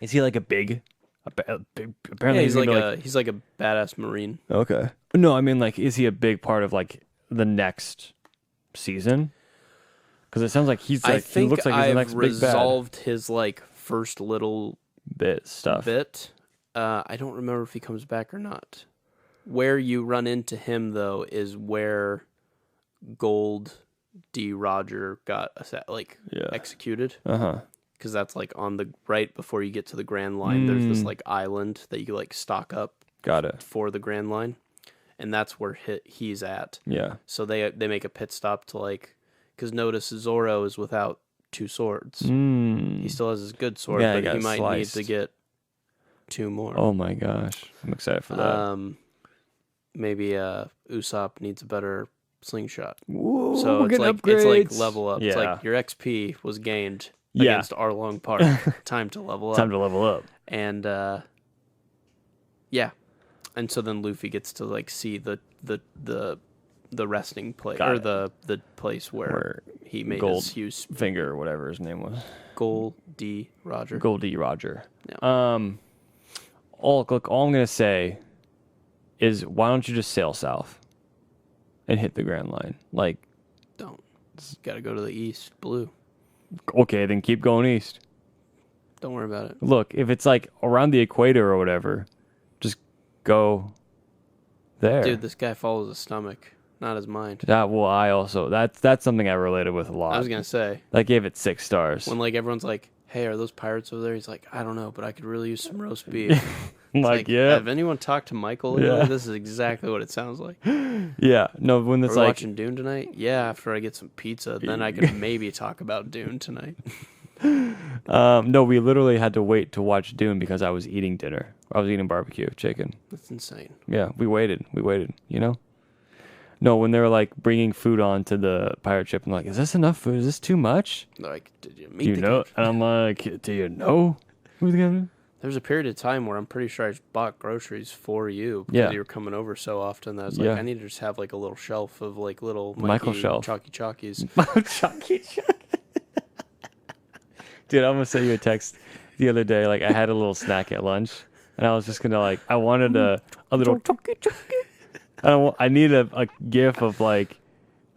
[SPEAKER 3] Is he like a big? Apparently,
[SPEAKER 2] yeah, he's like a badass Marine.
[SPEAKER 3] Okay. No, I mean, like, is he a big part of like the next season? Because it sounds like he looks like he's the next big bad.
[SPEAKER 2] I've resolved his like first little
[SPEAKER 3] bit.
[SPEAKER 2] I don't remember if he comes back or not. Where you run into him though is where Gold D. Roger got executed. Because that's like on the right before you get to the Grand Line. There's this like island that you like stock up.
[SPEAKER 3] Got it.
[SPEAKER 2] For the Grand Line, and that's where he's at.
[SPEAKER 3] Yeah.
[SPEAKER 2] So they make a pit stop to like, because notice Zoro is without two swords. He still has his good sword, but he might need to get two more.
[SPEAKER 3] Oh my gosh, I'm excited for that.
[SPEAKER 2] Maybe Usopp needs a better slingshot.
[SPEAKER 3] Whoa,
[SPEAKER 2] so it's like level up. Yeah. It's like your XP was gained against Arlong Park. Time to level up.
[SPEAKER 3] Time to level up.
[SPEAKER 2] And yeah, and so then Luffy gets to like see the resting place or the place where he made his huge
[SPEAKER 3] finger or whatever his name was.
[SPEAKER 2] Gold D. Roger.
[SPEAKER 3] Yeah. All I'm gonna say is, why don't you just sail south and hit the Grand Line? Like,
[SPEAKER 2] don't. Got to go to the east, blue.
[SPEAKER 3] Okay, then keep going east.
[SPEAKER 2] Don't worry about it.
[SPEAKER 3] Look, if it's like around the equator or whatever, just go there.
[SPEAKER 2] Dude, this guy follows his stomach, not his mind.
[SPEAKER 3] That's something I related with a lot.
[SPEAKER 2] I was gonna say.
[SPEAKER 3] I gave it 6 stars.
[SPEAKER 2] When like everyone's like, "Hey, are those pirates over there?" He's like, "I don't know, but I could really use some roast beef."
[SPEAKER 3] like, yeah.
[SPEAKER 2] Have anyone talked to Michael? Yeah. This is exactly what it sounds like.
[SPEAKER 3] Yeah. No, when it's like
[SPEAKER 2] watching Dune tonight. Yeah, after I get some pizza, then I could maybe talk about Dune tonight.
[SPEAKER 3] No, we literally had to wait to watch Dune because I was eating dinner. I was eating barbecue chicken.
[SPEAKER 2] That's insane.
[SPEAKER 3] Yeah, we waited, you know? No, when they were like bringing food onto the pirate ship, I'm like, is this enough food? Is this too much?
[SPEAKER 2] They're like, did you
[SPEAKER 3] Do
[SPEAKER 2] meet
[SPEAKER 3] you
[SPEAKER 2] the
[SPEAKER 3] know?
[SPEAKER 2] captain?
[SPEAKER 3] And I'm like, do you know who's the captain?
[SPEAKER 2] There was a period of time where I'm pretty sure I just bought groceries for you because you were coming over so often that I was like, I need to just have like a little shelf of like little
[SPEAKER 3] Michael shelf.
[SPEAKER 2] Chalky Chalkies.
[SPEAKER 3] Chalky. Dude, I'm gonna send you a text the other day. Like I had a little snack at lunch, and I was just gonna like I wanted a little. I need a gif of like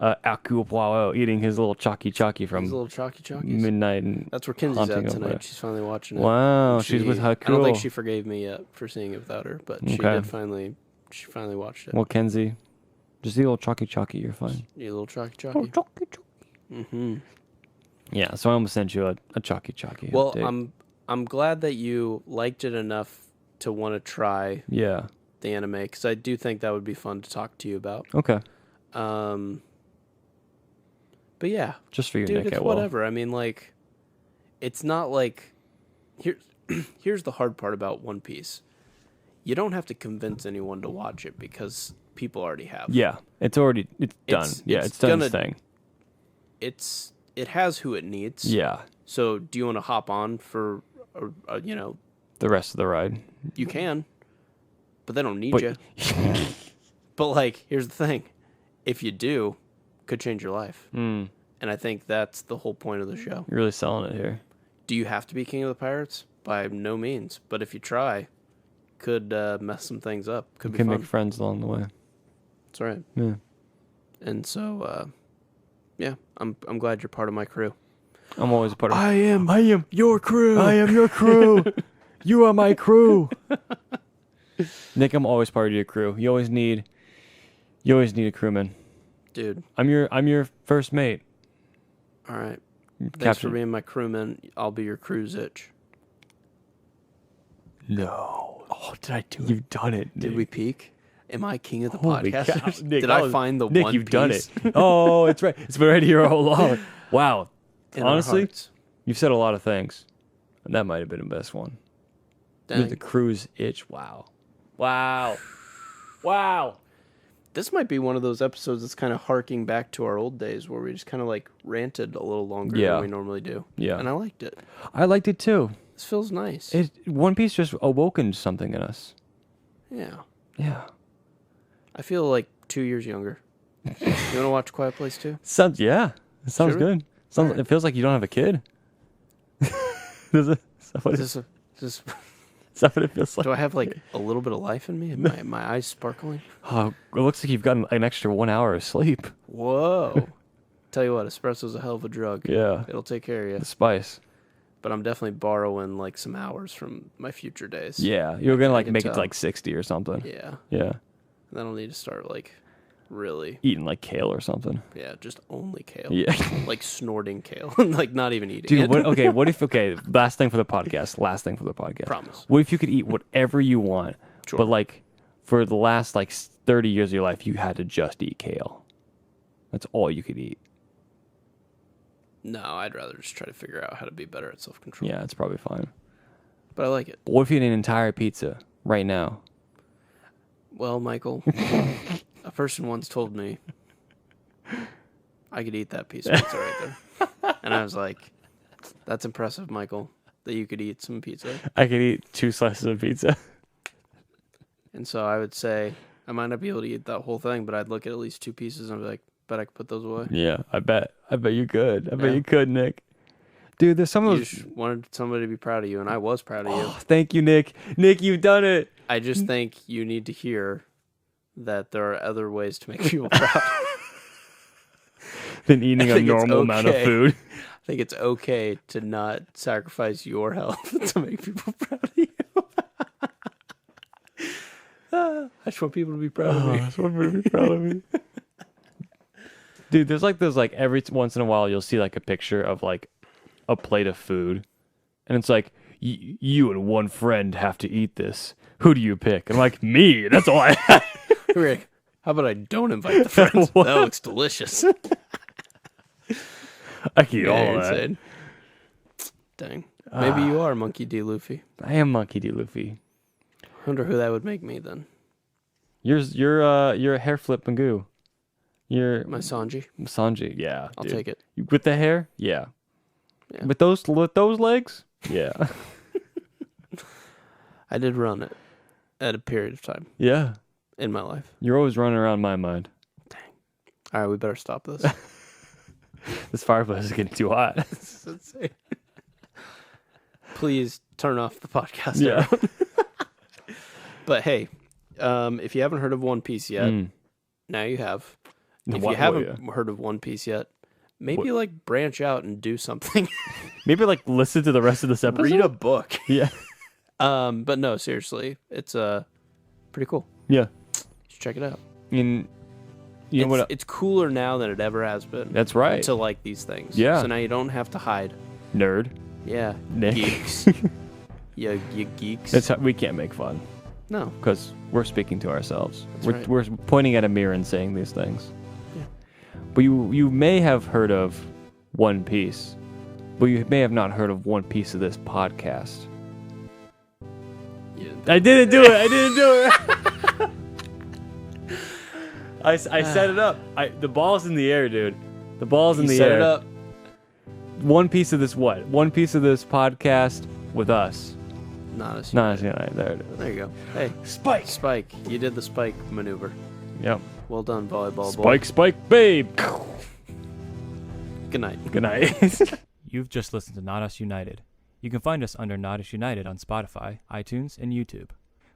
[SPEAKER 3] Aku Poirot eating his little Chalky from
[SPEAKER 2] His little Chalky Chalkies.
[SPEAKER 3] midnight. And
[SPEAKER 2] that's where Kinsey's
[SPEAKER 3] haunting
[SPEAKER 2] at
[SPEAKER 3] over
[SPEAKER 2] tonight.
[SPEAKER 3] it.
[SPEAKER 2] She's finally watching it.
[SPEAKER 3] Wow, she's with Haku.
[SPEAKER 2] I don't think she forgave me yet for seeing it without her, but she did finally. She finally watched it.
[SPEAKER 3] Well, Kenzie, just eat a little Chalky. You're fine.
[SPEAKER 2] Eat a little Chalky. Oh,
[SPEAKER 3] Chalky.
[SPEAKER 2] Mm-hmm.
[SPEAKER 3] Yeah, so I almost sent you a Chalky.
[SPEAKER 2] Well,
[SPEAKER 3] update.
[SPEAKER 2] I'm glad that you liked it enough to want to try the anime, because I do think that would be fun to talk to you about.
[SPEAKER 3] Okay.
[SPEAKER 2] But yeah,
[SPEAKER 3] just for you,
[SPEAKER 2] dude,
[SPEAKER 3] Nick.
[SPEAKER 2] it's whatever. I mean, like, it's not like here's the hard part about One Piece. You don't have to convince anyone to watch it because people already have.
[SPEAKER 3] Yeah, it's done. It's done its thing.
[SPEAKER 2] It has who it needs.
[SPEAKER 3] Yeah.
[SPEAKER 2] So do you want to hop on for
[SPEAKER 3] the rest of the ride?
[SPEAKER 2] You can, but they don't need you. But like, here's the thing: if you do, could change your life. And I think that's the whole point of the show.
[SPEAKER 3] You're really selling it here.
[SPEAKER 2] Do you have to be king of the pirates? By no means. But if you try, could mess some things up. Could be fun.
[SPEAKER 3] Make friends along the way.
[SPEAKER 2] That's right.
[SPEAKER 3] Yeah.
[SPEAKER 2] And so, yeah, I'm glad you're part of my crew.
[SPEAKER 3] I'm always a part of.
[SPEAKER 2] I am your crew.
[SPEAKER 3] I am your crew. You are my crew. Nick, I'm always part of your crew. You always need a crewman.
[SPEAKER 2] Dude.
[SPEAKER 3] I'm your first mate.
[SPEAKER 2] All right.
[SPEAKER 3] Captain.
[SPEAKER 2] Thanks for being my crewman. I'll be your crew's itch.
[SPEAKER 3] No. Oh, did I do it? You've done it. Nick.
[SPEAKER 2] Did we peak? Am I king of the podcasters?
[SPEAKER 3] Nick,
[SPEAKER 2] did I find the
[SPEAKER 3] Nick,
[SPEAKER 2] one
[SPEAKER 3] you've
[SPEAKER 2] piece?
[SPEAKER 3] done it. Oh, it's right. It's been right here all along. Wow.
[SPEAKER 2] In
[SPEAKER 3] honestly, you've said a lot of things. And that might have been the best one.
[SPEAKER 2] Dang.
[SPEAKER 3] The crew's itch. Wow. Wow.
[SPEAKER 2] This might be one of those episodes that's kind of harking back to our old days where we just kind of like ranted a little longer than we normally do.
[SPEAKER 3] Yeah.
[SPEAKER 2] And I liked it.
[SPEAKER 3] I liked it too.
[SPEAKER 2] This feels nice.
[SPEAKER 3] One Piece just awoken something in us.
[SPEAKER 2] Yeah.
[SPEAKER 3] Yeah.
[SPEAKER 2] I feel like 2 years younger. You want to watch Quiet Place 2?
[SPEAKER 3] It sounds good. It feels like you don't have a kid. Is that what it feels like?
[SPEAKER 2] Do I have like a little bit of life in me? Am my eyes sparkling?
[SPEAKER 3] Oh, it looks like you've gotten an extra 1 hour of sleep.
[SPEAKER 2] Whoa. Tell you what, espresso's a hell of a drug.
[SPEAKER 3] Yeah.
[SPEAKER 2] It'll take care of you.
[SPEAKER 3] The spice.
[SPEAKER 2] But I'm definitely borrowing like some hours from my future days.
[SPEAKER 3] Yeah. You're going to make it to like 60 or something.
[SPEAKER 2] Yeah.
[SPEAKER 3] Yeah.
[SPEAKER 2] And then I'll need to start like really
[SPEAKER 3] eating like kale or something.
[SPEAKER 2] Yeah, just only kale.
[SPEAKER 3] Yeah.
[SPEAKER 2] Like snorting kale. Like not even eating
[SPEAKER 3] Dude,
[SPEAKER 2] it.
[SPEAKER 3] last thing for the podcast.
[SPEAKER 2] Promise.
[SPEAKER 3] What if you could eat whatever you want,
[SPEAKER 2] Sure.
[SPEAKER 3] but like for the last like 30 years of your life, you had to just eat kale? That's all you could eat.
[SPEAKER 2] No, I'd rather just try to figure out how to be better at self-control.
[SPEAKER 3] Yeah, it's probably fine.
[SPEAKER 2] But I like it.
[SPEAKER 3] But what if you ate an entire pizza right now?
[SPEAKER 2] Well, Michael, a person once told me I could eat that piece of pizza right there. And I was like, that's impressive, Michael, that you could eat some pizza.
[SPEAKER 3] I could eat 2 slices of pizza.
[SPEAKER 2] And so I would say, I might not be able to eat that whole thing, but I'd look at least 2 pieces and I'd be like, bet I could put those away.
[SPEAKER 3] Yeah, I bet you could. I bet you could, Nick. Dude, there's some of
[SPEAKER 2] You
[SPEAKER 3] those...
[SPEAKER 2] just wanted somebody to be proud of you, and I was proud of you.
[SPEAKER 3] Oh, thank you, Nick. Nick, you've done it.
[SPEAKER 2] I just think you need to hear that there are other ways to make people proud.
[SPEAKER 3] Than eating a normal amount of food.
[SPEAKER 2] I think it's okay to not sacrifice your health to make people proud of you. I just want people to be proud of me.
[SPEAKER 3] I just want people to be proud of me. Dude, there's like those, like every once in a while you'll see like a picture of like a plate of food, and it's like you and one friend have to eat this. Who do you pick? And I'm like, me. That's all I have.
[SPEAKER 2] Rick, how about I don't invite the friends? That looks delicious.
[SPEAKER 3] I can eat all of that.
[SPEAKER 2] Insane. Dang. Maybe you are Monkey D. Luffy.
[SPEAKER 3] I am Monkey D. Luffy.
[SPEAKER 2] Wonder who that would make me then.
[SPEAKER 3] You're a hair flip Magoo.
[SPEAKER 2] My Sanji.
[SPEAKER 3] Sanji, yeah.
[SPEAKER 2] I'll
[SPEAKER 3] dude.
[SPEAKER 2] take it.
[SPEAKER 3] With the hair? Yeah.
[SPEAKER 2] Yeah.
[SPEAKER 3] With those legs? Yeah.
[SPEAKER 2] I did run it at a period of time
[SPEAKER 3] Yeah.
[SPEAKER 2] in my life.
[SPEAKER 3] You're always running around my mind.
[SPEAKER 2] Dang. All right, we better stop this.
[SPEAKER 3] This fireplace is getting too hot.
[SPEAKER 2] This is insane. Please turn off the podcast.
[SPEAKER 3] Yeah.
[SPEAKER 2] But hey, if you haven't heard of One Piece yet, now you have. If you haven't heard of One Piece yet, maybe like branch out and do something.
[SPEAKER 3] Maybe like listen to the rest of this episode.
[SPEAKER 2] Read a book.
[SPEAKER 3] Yeah.
[SPEAKER 2] But no, seriously, it's pretty cool.
[SPEAKER 3] Yeah.
[SPEAKER 2] Just check it out.
[SPEAKER 3] You know what?
[SPEAKER 2] It's cooler now than it ever has been.
[SPEAKER 3] That's right.
[SPEAKER 2] To like these things.
[SPEAKER 3] Yeah.
[SPEAKER 2] So now you don't have to hide.
[SPEAKER 3] Nerd.
[SPEAKER 2] Yeah.
[SPEAKER 3] Nick.
[SPEAKER 2] Geeks. Yeah, you geeks.
[SPEAKER 3] That's how, we can't make fun.
[SPEAKER 2] No.
[SPEAKER 3] Because we're speaking to ourselves.
[SPEAKER 2] That's
[SPEAKER 3] We're pointing at a mirror and saying these things.
[SPEAKER 2] Yeah.
[SPEAKER 3] But you may have heard of One Piece, but you may have not heard of one piece of this podcast. I didn't do it. I set it up. The ball's in the air, dude. The ball's in the air.
[SPEAKER 2] Set it up.
[SPEAKER 3] One piece of this what? One piece of this podcast with us.
[SPEAKER 2] Not as
[SPEAKER 3] United. There it is.
[SPEAKER 2] There you go. Hey, Spike. You did the Spike maneuver.
[SPEAKER 3] Yep.
[SPEAKER 2] Well done, volleyball boy.
[SPEAKER 3] Spike, babe.
[SPEAKER 2] Good night.
[SPEAKER 3] Good night.
[SPEAKER 4] You've just listened to Not Us United. You can find us under Not Us United on Spotify, iTunes, and YouTube.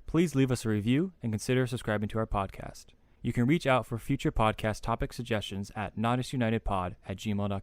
[SPEAKER 4] Please leave us a review and consider subscribing to our podcast. You can reach out for future podcast topic suggestions at notusunitedpod@gmail.com.